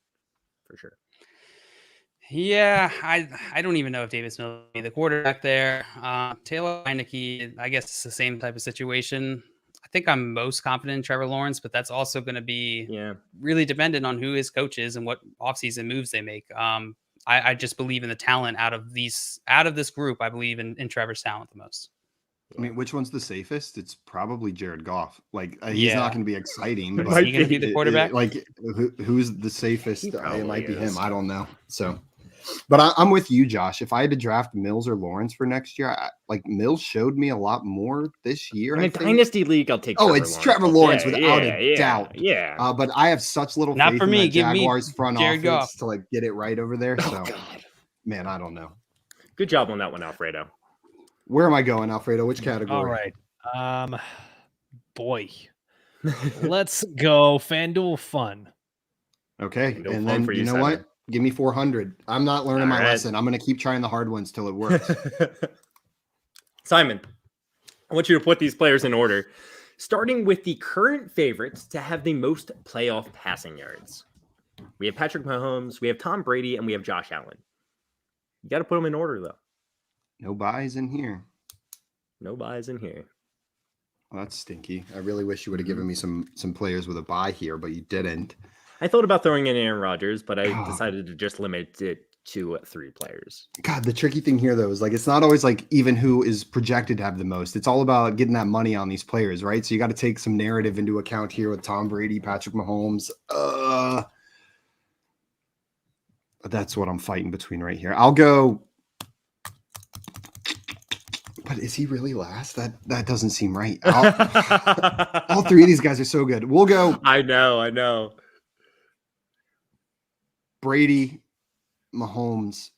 for sure. Yeah, I don't even know if Davis Mills will be the quarterback there. Taylor Heineke, I guess it's the same type of situation. I think I'm most confident in Trevor Lawrence, but that's also going to be really dependent on who his coach is and what offseason moves they make. I just believe in the talent out of this group. I believe in Trevor's talent the most. I mean, which one's the safest? It's probably Jared Goff. Like, he's not going to be exciting. But Is he going to be the quarterback? Who's the safest? He probably It might be is. him. I don't know. So, but I'm with you, Josh. If I had to draft Mills or Lawrence for next year, Mills showed me a lot more this year. In I a think. Dynasty League, I'll take Trevor Lawrence without a yeah, doubt. Yeah. But I have such little Not faith for in me. that Give me Jaguars front Jared office Goff. to like get it right over there. Oh, So, God. man, I don't know. Good job on that one, Alfredo. Where am I going, Alfredo? Which category? All right. Boy. Let's go FanDuel Fun. Okay, It'll and fun then for you you, know Simon. what? Give me 400. I'm not learning All my right. lesson. I'm going to keep trying the hard ones till it works. Simon, I want you to put these players in order, starting with the current favorites to have the most playoff passing yards. We have Patrick Mahomes, we have Tom Brady, and we have Josh Allen. You got to put them in order, though. No buys in here. No buys in here. Well, that's stinky. I really wish you would have given me some players with a buy here, but you didn't. I thought about throwing in Aaron Rodgers, but I Oh. decided to just limit it to 3 players. God, the tricky thing here though is like it's not always like even who is projected to have the most. It's all about getting that money on these players, right? So you got to take some narrative into account here with Tom Brady, Patrick Mahomes. That's what I'm fighting between right here. I'll go. But is he really last? That doesn't seem right. All 3 of these guys are so good. We'll go I know. Brady, Mahomes,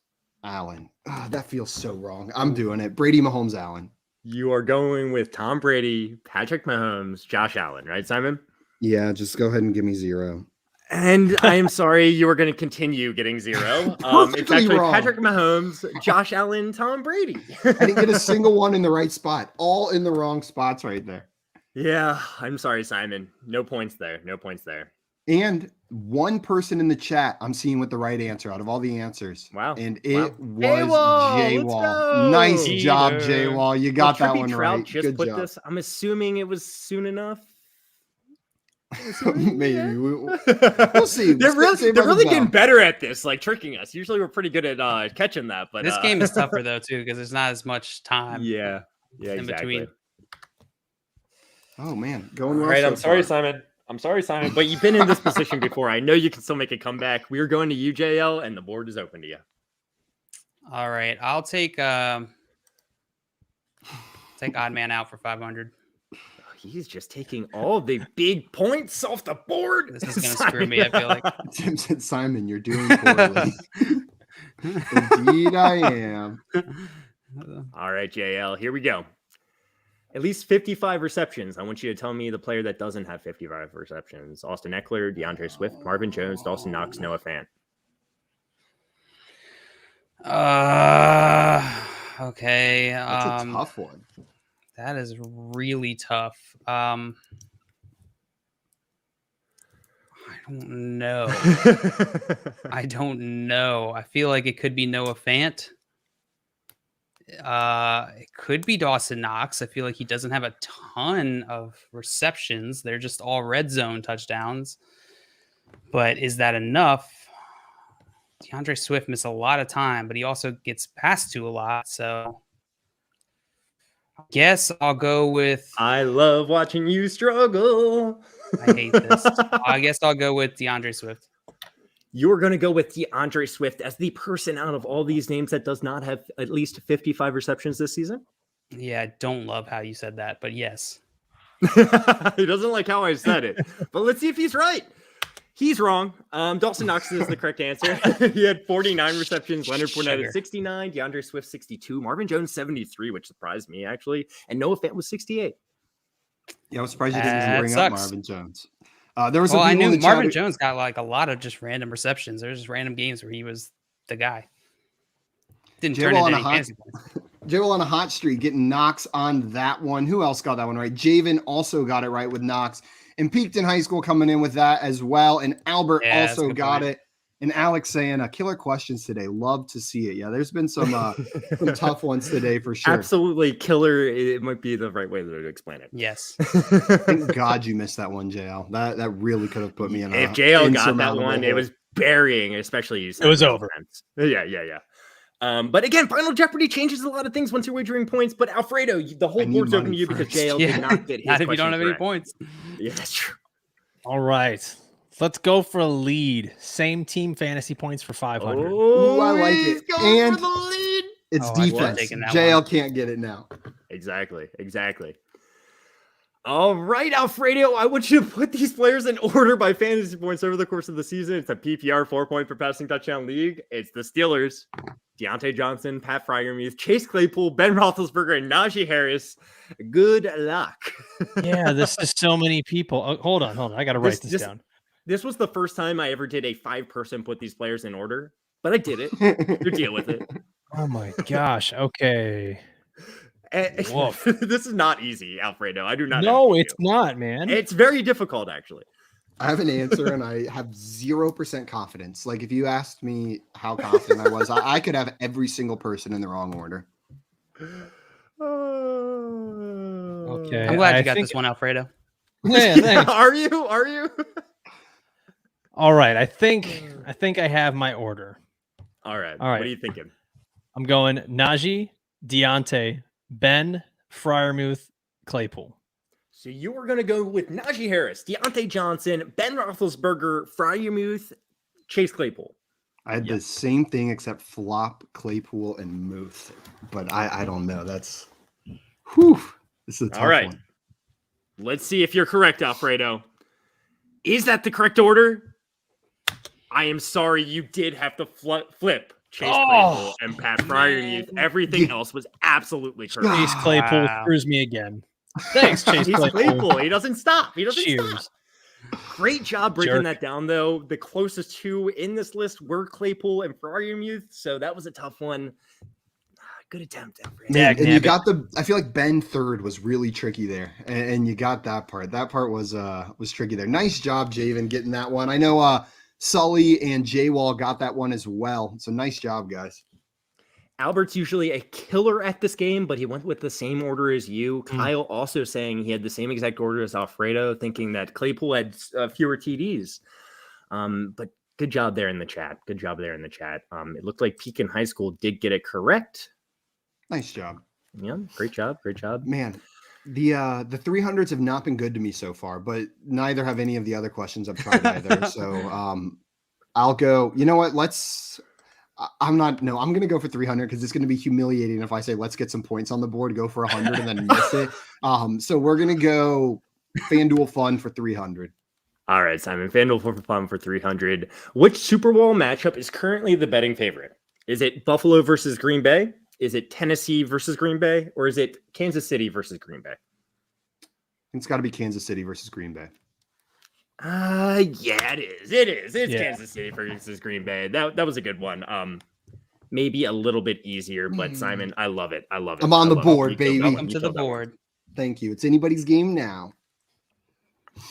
Allen. That feels so wrong. I'm doing it. Brady, Mahomes, Allen. You are going with Tom Brady, Patrick Mahomes, Josh Allen, right, Simon? Yeah, just go ahead and give me 0. And I am sorry you are going to continue getting 0. It's Perfectly actually wrong. Patrick Mahomes, Josh Allen, Tom Brady. I didn't get a single one in the right spot. All in the wrong spots right there. Yeah, I'm sorry, Simon. No points there. And one person in the chat I'm seeing with the right answer out of all the answers. Wow. And it was J-Wall. J-Wall. Nice job, J-Wall. You got that one right. Just Good job. This. I'm assuming it was soon enough. Maybe we'll see. They're really getting better at this, like tricking us. Usually we're pretty good at catching that, but this game is tougher though too because there's not as much time. Yeah, in exactly. between. Oh man, going well. All right, so I'm sorry, far. Simon, but you've been in this position before. I know you can still make a comeback. We are going to UJL, and the board is open to you. All right, I'll take odd man out for 500. He's just taking all the big points off the board. This is gonna screw me. I feel like Tim said, Simon, you're doing poorly. Indeed, I am. All right, JL, here we go. At least 55 receptions. I want you to tell me the player that doesn't have 55 receptions. Austin Eckler, DeAndre Swift, Marvin Jones, Dawson Knox, Noah Fant. Okay. That's a tough one. That is really tough. I don't know. I don't know. I feel like it could be Noah Fant. It could be Dawson Knox. I feel like he doesn't have a ton of receptions. They're just all red zone touchdowns. But is that enough? DeAndre Swift missed a lot of time, but he also gets passed to a lot. So I guess I'll go with... I love watching you struggle. I hate this. I guess I'll go with DeAndre Swift. You're going to go with DeAndre Swift as the person out of all these names that does not have at least 55 receptions this season? Yeah, I don't love how you said that, but yes. He doesn't like how I said it. But let's see if he's right. He's wrong. Dawson Knox is the correct answer. He had 49 receptions. Leonard Fournette at 69. DeAndre Swift 62. Marvin Jones 73, which surprised me actually. And Noah Fant was 68. Yeah, I was surprised you didn't bring up Marvin Jones. There was I knew Marvin Jones got like a lot of just random receptions. There's just random games where he was the guy. Didn't turn into any fantasy points. J-Will on a hot streak, getting Knox on that one. Who else got that one right? Javen also got it right with Knox. And peaked in high school coming in with that as well. And Albert also got it. And Alex saying, killer questions today. Love to see it. Yeah, there's been some tough ones today for sure. Absolutely killer. It might be the right way to explain it. Yes. Thank God you missed that one, JL. That really could have put me in. If JL got that one, it was burying, especially you. It was over. Yeah. But again, Final Jeopardy changes a lot of things once you're wagering points. But Alfredo, the whole board's open to you because JL did not get his not if you don't have any points. Yeah, that's true. All right. Let's go for a lead. Same team fantasy points for 500. Oh, I like it. And for the lead. It's defense. JL can't get it now. Exactly. All right, Alfredo, I want you to put these players in order by fantasy points over the course of the season. It's a PPR 4-point per passing touchdown league. It's the Steelers, Deontay Johnson, Pat Freiermuth, Chase Claypool, Ben Roethlisberger, and Najee Harris. Good luck. Yeah, this is so many people. Oh, hold on. I got to write this down. This was the first time I ever did a 5-person put these players in order, but I did it. You deal with it. Oh my gosh. Okay. This is not easy, Alfredo. I do not. No, it's not, man. It's very difficult, actually. I have an answer, and I have 0% confidence. Like, if you asked me how confident I was, I could have every single person in the wrong order. Okay. I'm glad you got this one, Alfredo. Yeah, Are you? All right. I think I have my order. All right. What are you thinking? I'm going Najee, Deontay, Ben, Freiermuth, Claypool. So you were going to go with Najee Harris, Deontay Johnson, Ben Roethlisberger, Freiermuth, Chase Claypool. I had the same thing except flop, Claypool, and Muth. But I don't know. This is a tough one. Let's see if you're correct, Alfredo. Is that the correct order? I am sorry, you did have to flip Chase Claypool and Pat Freiermuth. Everything else was absolutely correct. Chase Claypool screws me again. Thanks, Chase Claypool. He doesn't stop. Cheers. Stop. Great job breaking that down, though. The closest two in this list were Claypool and Freiermuth, so that was a tough one. Good attempt, Alfred. Man, and you got I feel like Ben third was really tricky there, and you got that part. That part was tricky there. Nice job, Javen, getting that one. I know Sully and J-Wall got that one as well. So nice job, guys. Albert's usually a killer at this game, but he went with the same order as you. Kyle also saying he had the same exact order as Alfredo, thinking that Claypool had fewer TDs. But good job there in the chat. Good job there in the chat. It looked like Pekin High School did get it correct. Nice job. Yeah, great job. Great job. Man, the 300s have not been good to me so far, but neither have any of the other questions I've tried either. So I'll go, you know what? I'm going to go for 300 because it's going to be humiliating if I say, let's get some points on the board, go for 100 and then miss it. So we're going to go FanDuel Fun for 300. All right, Simon, FanDuel Fun for 300. Which Super Bowl matchup is currently the betting favorite? Is it Buffalo versus Green Bay? Is it Tennessee versus Green Bay? Or is it Kansas City versus Green Bay? It's got to be Kansas City versus Green Bay. Yeah, it is. It's Kansas City versus Green Bay. That was a good one. Maybe a little bit easier, but Simon, I love it. I'm on the board, baby. Welcome to the board. Thank you. It's anybody's game now.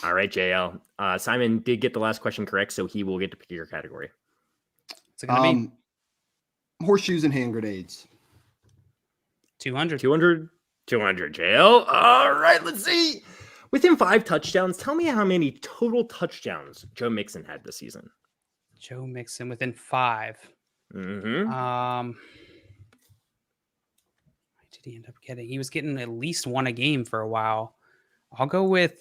All right, JL. Simon did get the last question correct, so he will get to pick your category. What's it gonna be? Horseshoes and hand grenades. 200. JL. All right, let's see. Within 5 touchdowns, tell me how many total touchdowns Joe Mixon had this season. Joe Mixon within 5. Mm-hmm. What did he end up getting? He was getting at least one a game for a while. I'll go with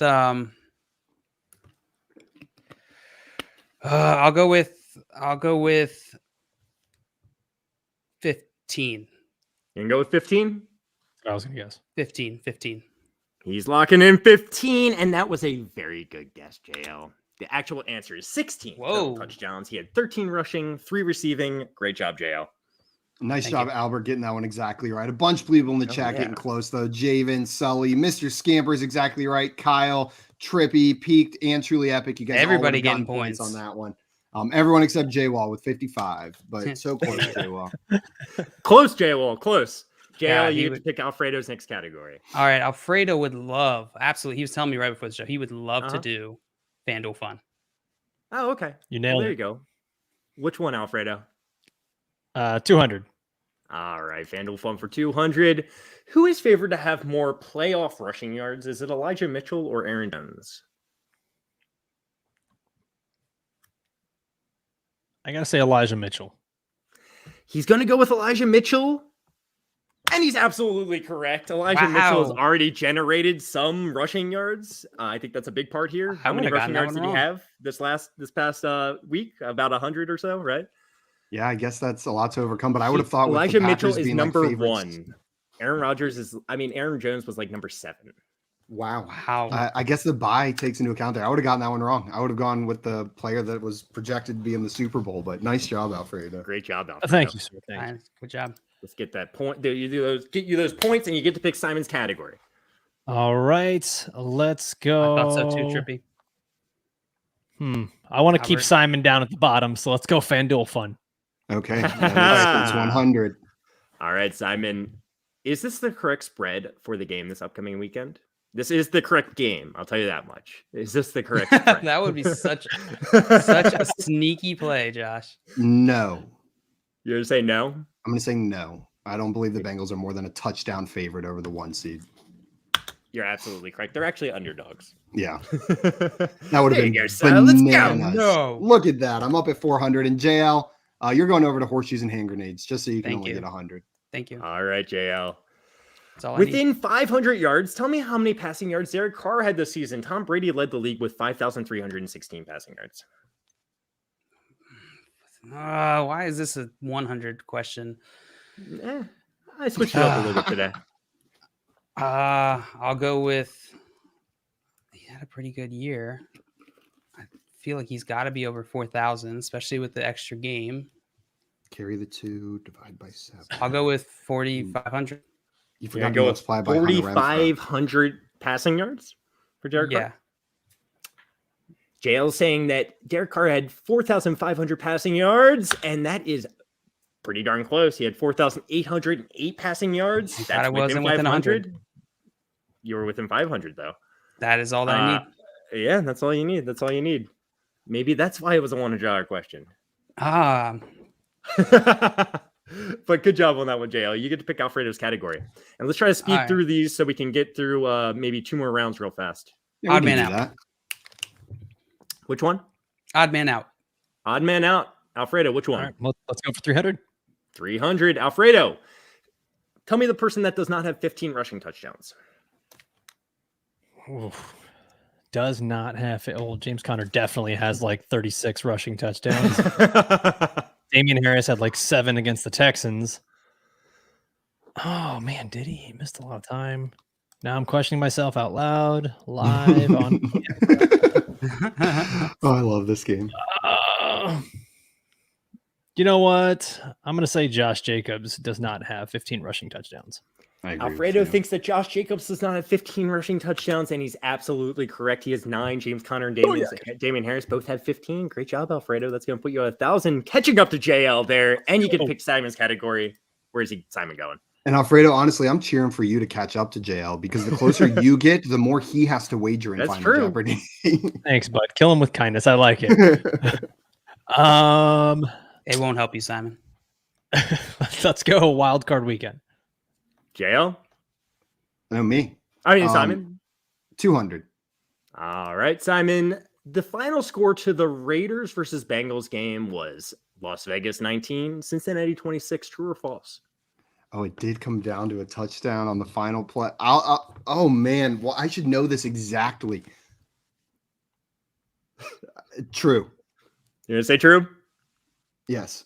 15. You can go with 15? I was going to guess. 15. He's locking in 15, and that was a very good guess, JL. The actual answer is 16 total touchdowns. He had 13 rushing, 3 receiving. Great job, JL. Nice job, Albert, getting that one exactly right. A bunch of people in the chat getting close, though. Javen, Sully, Mr. Scamper is exactly right. Kyle, Trippy, Peaked, and Truly Epic. You guys everybody getting points on that one. Everyone except J-Wall with 55, but so close, J-Wall. Close, J-Wall, close. JL, you get to pick Alfredo's next category. All right, Alfredo would love, absolutely. He was telling me right before the show, he would love to do FanDuel Fun. Oh, okay. You nailed it. There you go. Which one, Alfredo? 200. All right, FanDuel Fun for 200. Who is favored to have more playoff rushing yards? Is it Elijah Mitchell or Aaron Jones? I got to say Elijah Mitchell. He's going to go with Elijah Mitchell. And he's absolutely correct. Elijah Mitchell has already generated some rushing yards. I think that's a big part here. How many rushing yards did he have this past week? About 100 or so, right? Yeah, I guess that's a lot to overcome. But I would have thought Elijah Mitchell is number 1. Aaron Jones was like number 7. Wow. I guess the bye takes into account there. I would have gotten that one wrong. I would have gone with the player that was projected to be in the Super Bowl. But nice job, Alfredo. Great job, Alfredo. Thank you, sir. Thank you. Good job. Let's get that point. Get you those points, and you get to pick Simon's category. All right, let's go. I thought so too, Trippy. I want to keep Simon down at the bottom, so let's go FanDuel Fun. Okay, that's 100. All right, Simon. Is this the correct spread for the game this upcoming weekend? This is the correct game. I'll tell you that much. Is this the correct spread? That would be such a sneaky play, Josh. No. You're going to say no? I'm going to say no. I don't believe the Bengals are more than a touchdown favorite over the 1 seed. You're absolutely correct. They're actually underdogs. Yeah. That would have been bananas. Let's go. No. Look at that. I'm up at 400. And JL, you're going over to horseshoes and hand grenades just so you can only get 100. Thank you. All right, JL. That's all Within 500 yards, tell me how many passing yards Derek Carr had this season. Tom Brady led the league with 5,316 passing yards. Why is this a 100 question? I switched it up a little bit today. I'll go with, he had a pretty good year. I feel like he's got to be over 4,000, especially with the extra game. Carry the 2, divide by 7. I'll go with 4,500. You forgot to multiply by 4,500 passing yards for Derek Carr? JL saying that Derek Carr had 4,500 passing yards, and that is Pretty darn close. He had 4,808 passing yards. Thank That's God I wasn't within 100. You were within 500, though. That is all that I need. Yeah, that's all you need. That's all you need. Maybe that's why it was a $100 question. Ah, But good job on that one, JL. You get to pick Alfredo's category. And let's try to speed through these so we can get through maybe 2 more rounds real fast. Yeah, odd man out. That. Which one? Odd man out. Odd man out. Alfredo, which one? All right, let's go for 300. 300. Alfredo, tell me the person that does not have 15 rushing touchdowns. Oof. Does not have it. Well, James Conner definitely has like 36 rushing touchdowns. Damian Harris had like 7 against the Texans. Oh man, did he? He missed a lot of time. Now I'm questioning myself out loud, live on. Oh, I love this game. You know what? I'm going to say Josh Jacobs does not have 15 rushing touchdowns. Alfredo thinks that Josh Jacobs does not have 15 rushing touchdowns, and he's absolutely correct. He has 9. James Conner and Damian Harris both have 15. Great job, Alfredo. That's going to put you at 1,000. Catching up to JL there, and you can pick Simon's category. Where's Simon going? And Alfredo, honestly, I'm cheering for you to catch up to JL because the closer you get, the more he has to wager in Final Jeopardy. Thanks, bud. Kill him with kindness. I like it. It won't help you, Simon. Let's go wild card weekend. JL? No, me. I mean, Simon. 200. All right, Simon. The final score to the Raiders versus Bengals game was Las Vegas 19, Cincinnati 26. True or false? Oh, it did come down to a touchdown on the final play. Oh, man. Well, I should know this exactly. True. You're going to say true? Yes.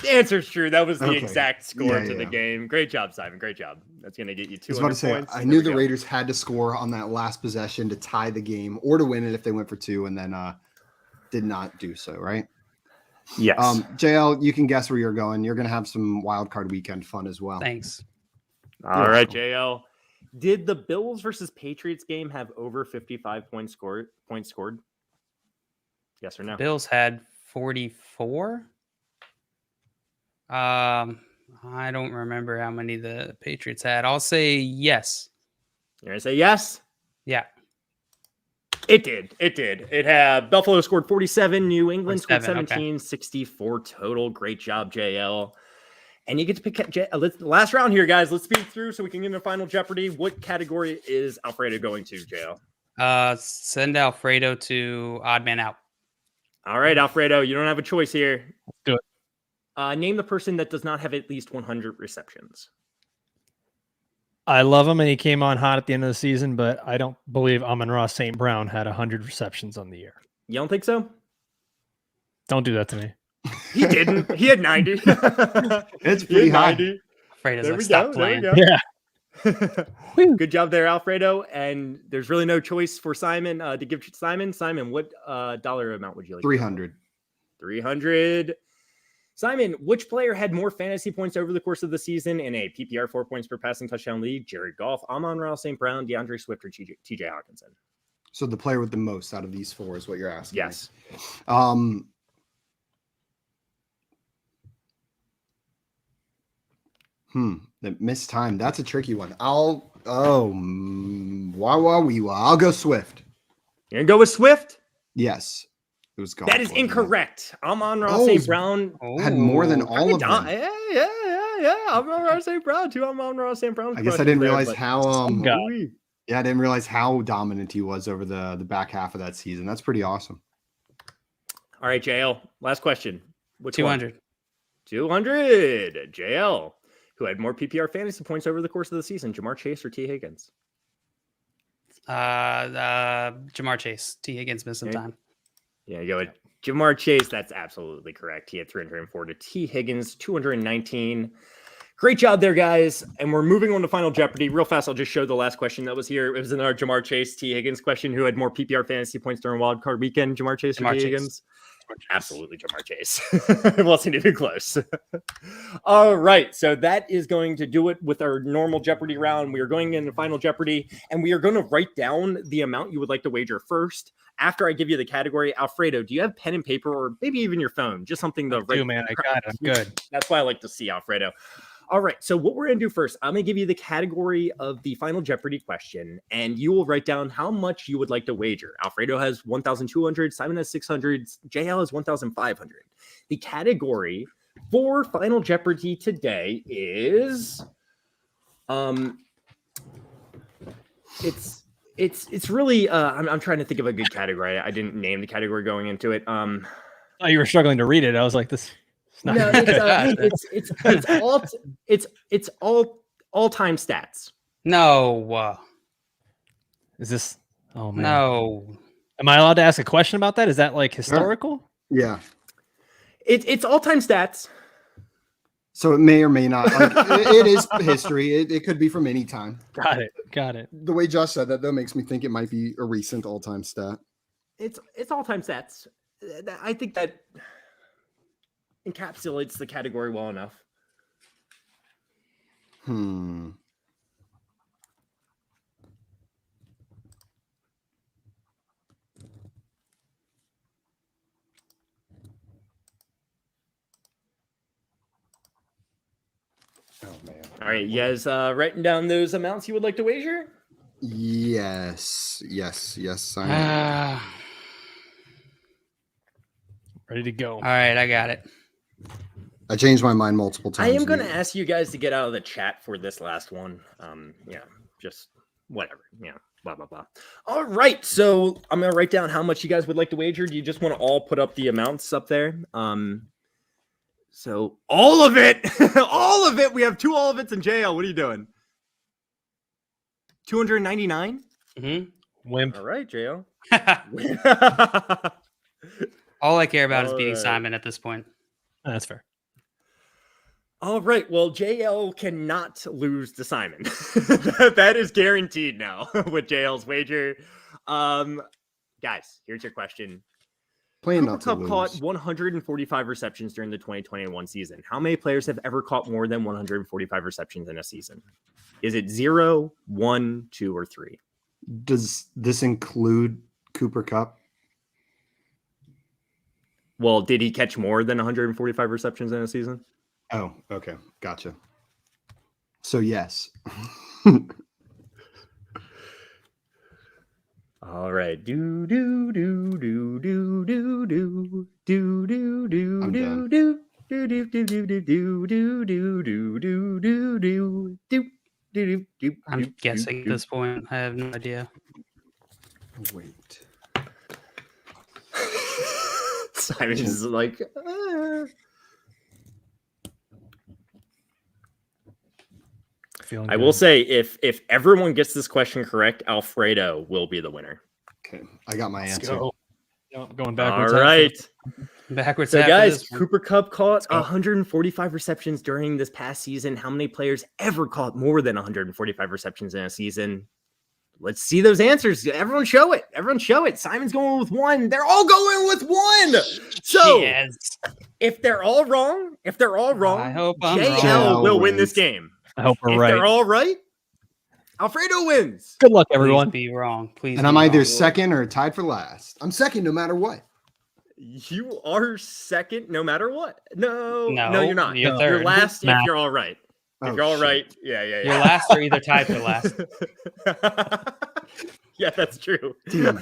The answer is true. That was the Okay. exact score to the Yeah. game. Great job, Simon. Great job. That's going to get you 200 I was about to say, points. I knew the Raiders had to score on that last possession to tie the game or to win it if they went for 2 and then did not do so, right? Yes. JL, you can guess where you're going. You're going to have some wild card weekend fun as well. Thanks. All right, JL. Did the Bills versus Patriots game have over 55 points scored? Yes or no? Bills had 44. I don't remember how many the Patriots had. I'll say yes. You're going to say yes? Yeah. It did. It had Buffalo scored 47, New England scored 17, okay. 64 total. Great job, JL. And you get to pick last round here, guys. Let's speed through so we can get into Final Jeopardy. What category is Alfredo going to, JL? Send Alfredo to odd man out. All right, Alfredo, you don't have a choice here. Let's do it. Name the person that does not have at least 100 receptions. I love him, and he came on hot at the end of the season, but I don't believe Amon-Ra St. Brown had 100 receptions on the year. You don't think so? Don't do that to me. He didn't. He had 90. It's pretty high. 90. Alfredo's like, stop playing. Yeah. Good job there, Alfredo. And there's really no choice for Simon to give to Simon. Simon, what dollar amount would you like? 300. 300. Simon, which player had more fantasy points over the course of the season in a PPR 4 points per passing touchdown league? Jared Goff, Amon-Ra St. Brown, DeAndre Swift, or TJ Hawkinson? So the player with the most out of these 4 is what you're asking. Yes. The missed time. That's a tricky one. I'll go Swift. You're gonna go with Swift? Yes. It was Goff. That is incorrect. Amon-Ra St. Brown had more than all of them. Yeah. Amon-Ra St. Brown. 2 Amon-Ra St. Brown. I guess I didn't realize how I Yeah, didn't realize how dominant he was over the back half of that season. That's pretty awesome. All right, JL. Last question. Which 200. one? 200. JL. Who had more PPR fantasy points over the course of the season, Ja'Marr Chase or T. Higgins? Ja'Marr Chase. T. Higgins missed some time. Yeah, you go with Ja'Marr Chase. That's absolutely correct. He had 304 to T. Higgins, 219. Great job there, guys. And we're moving on to Final Jeopardy. Real fast, I'll just show the last question that was here. It was another Ja'Marr Chase, T. Higgins question. Who had more PPR fantasy points during Wildcard weekend, Ja'Marr Chase or T. Higgins? Absolutely Ja'Marr Chase. It wasn't even close. All right. So that is going to do it with our normal Jeopardy round. We are going into Final Jeopardy, and we are going to write down the amount you would like to wager first. After I give you the category, Alfredo, do you have pen and paper or maybe even your phone? Just something to write. Man, I got it. I'm good. That's what I like to see, Alfredo. All right, so what we're going to do first, I'm going to give you the category of the Final Jeopardy question, and you will write down how much you would like to wager. Alfredo has 1,200, Simon has 600, JL has 1,500. The category for Final Jeopardy today is, it's really, I'm trying to think of a good category. I didn't name the category going into it. Oh, you were struggling to read it. I was like, this. No, it's all time stats. No. Is this? Oh man. No. Am I allowed to ask a question about that? Is that like historical? Yeah. It's all time stats. So it may or may not. Like, it is history. It could be from any time. Got it. The way Josh said that, though, makes me think it might be a recent all-time stat. It's all time stats. I think that encapsulates the category well enough. Oh, man. All right, you guys writing down those amounts you would like to wager? Yes. I am. Ready to go. All right, I got it. I changed my mind multiple times. I am going to ask you guys to get out of the chat for this last one. Just whatever. Yeah, blah, blah, blah. All right, so I'm going to write down how much you guys would like to wager. Do you just want to all put up the amounts up there? So all of it, all of it. We have two all of it's in JL. What are you doing? 299? Mm-hmm. Wimp. All right, JL. All I care about is beating Simon at this point. Oh, that's fair. All right. Well, JL cannot lose to Simon. That is guaranteed now with JL's wager. Guys, here's your question. Playing Cooper not to Kupp lose. caught 145 receptions during the 2021 season. How many players have ever caught more than 145 receptions in a season? Is it 0, 1, 2, or 3? Does this include Cooper Kupp? Well, did he catch more than 145 receptions in a season? Oh, okay. Gotcha. So, yes. All right. Do do do do do do do do do do I'm done. do do do do do do do do do do do do do do. I'm guessing at this point. I have no idea. Wait. Simon is like, Feeling I good. will say, if everyone gets this question correct, Alfredo will be the winner. Okay. I got my Let's answer. go. Yep, going All backwards. right. Backwards. So, after guys, this one. Cooper Kupp caught go. 145 receptions during this past season. How many players ever caught more than 145 receptions in a season? Let's see those answers. Everyone show it. Everyone show it. Simon's going with 1. They're all going with 1. So Yes. if they're all wrong, I hope I'm JL wrong. will win wins. this game. I hope we're If right. they're all right, Alfredo wins. Good luck, Please everyone. be wrong. Please. And be I'm either wrong. second or tied for last. I'm second no matter what. You are second no matter what. No, No, you're not. you're You're third. last if Matt. you're all right. If Oh, you're all shit. right. Yeah. You're last or either tied for last. Yeah, that's true. Damn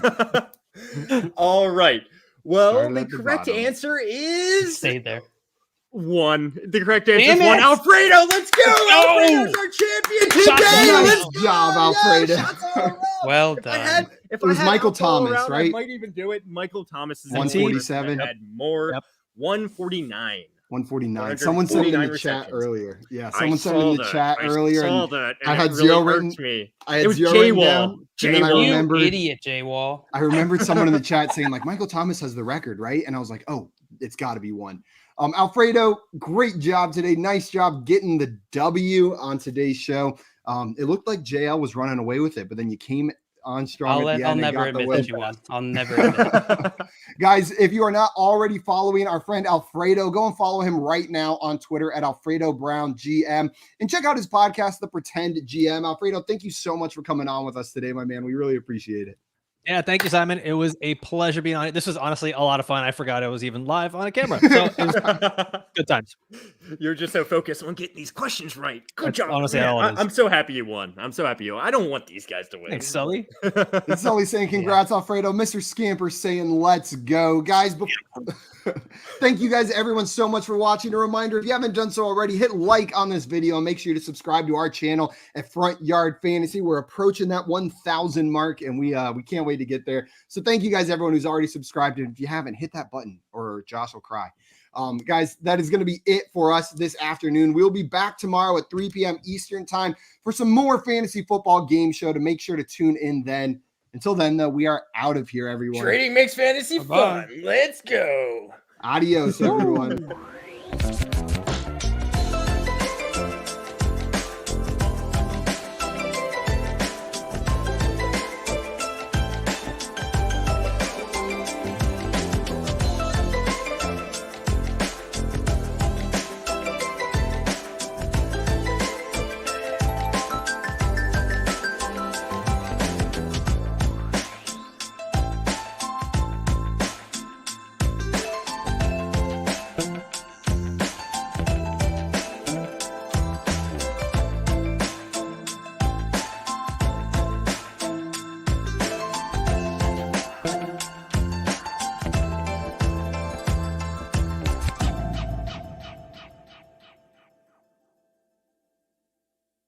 All right. Well, Started the at the correct bottom. answer is Stayed there. 1. The correct answer Damn is 1. it. Alfredo, let's go. Alfredo's our champion today. Shots on Let's goal. go. Job, Alfredo. Yeah, shots all around. Well If done. it was Michael Thomas, around, right? I might even do it. Michael Thomas is 147. had more. Yep. 149. 149. Someone said it in the 149 chat receptions. earlier. Yeah, I someone said it in the saw chat that. earlier. I saw And that. I and had it zero really written- irked me. I had It was zero written J-Wall. down. And then I J-Wall. You remembered, idiot, J Wall. I remembered someone in the chat saying, like, Michael Thomas has the record, right? And I was like, oh, it's got to be 1. Alfredo, great job today. Nice job getting the W on today's show. It looked like JL was running away with it, but then you came Armstrong at the end. I'll never admit that you won. I'll never admit. Guys, if you are not already following our friend Alfredo, go and follow him right now on Twitter at Alfredo Brown GM and check out his podcast, The Pretend GM. Alfredo, thank you so much for coming on with us today, my man. We really appreciate it. Yeah, thank you, Simon. It was a pleasure being on it. This was honestly a lot of fun. I forgot I was even live on a camera. So it was good times. You're just so focused on getting these questions right. Good job. Honestly, I'm so happy you won. I'm so happy you won. I don't want these guys to win. Thanks, Sully. It's Sully saying congrats, Alfredo. Mr. Scamper saying let's go. Guys, thank you guys, everyone, so much for watching. A reminder, if you haven't done so already, hit like on this video and make sure to subscribe to our channel at Front Yard Fantasy. We're approaching that 1,000 mark, and we can't wait to get there. So thank you guys, everyone who's already subscribed. And if you haven't, hit that button or Josh will cry. Guys, that is going to be it for us this afternoon. We'll be back tomorrow at 3 p.m. Eastern time for some more fantasy football game show, to make sure to tune in then. Until then, though, we are out of here, everyone. Trading makes fantasy fun. Let's go. Adios, everyone.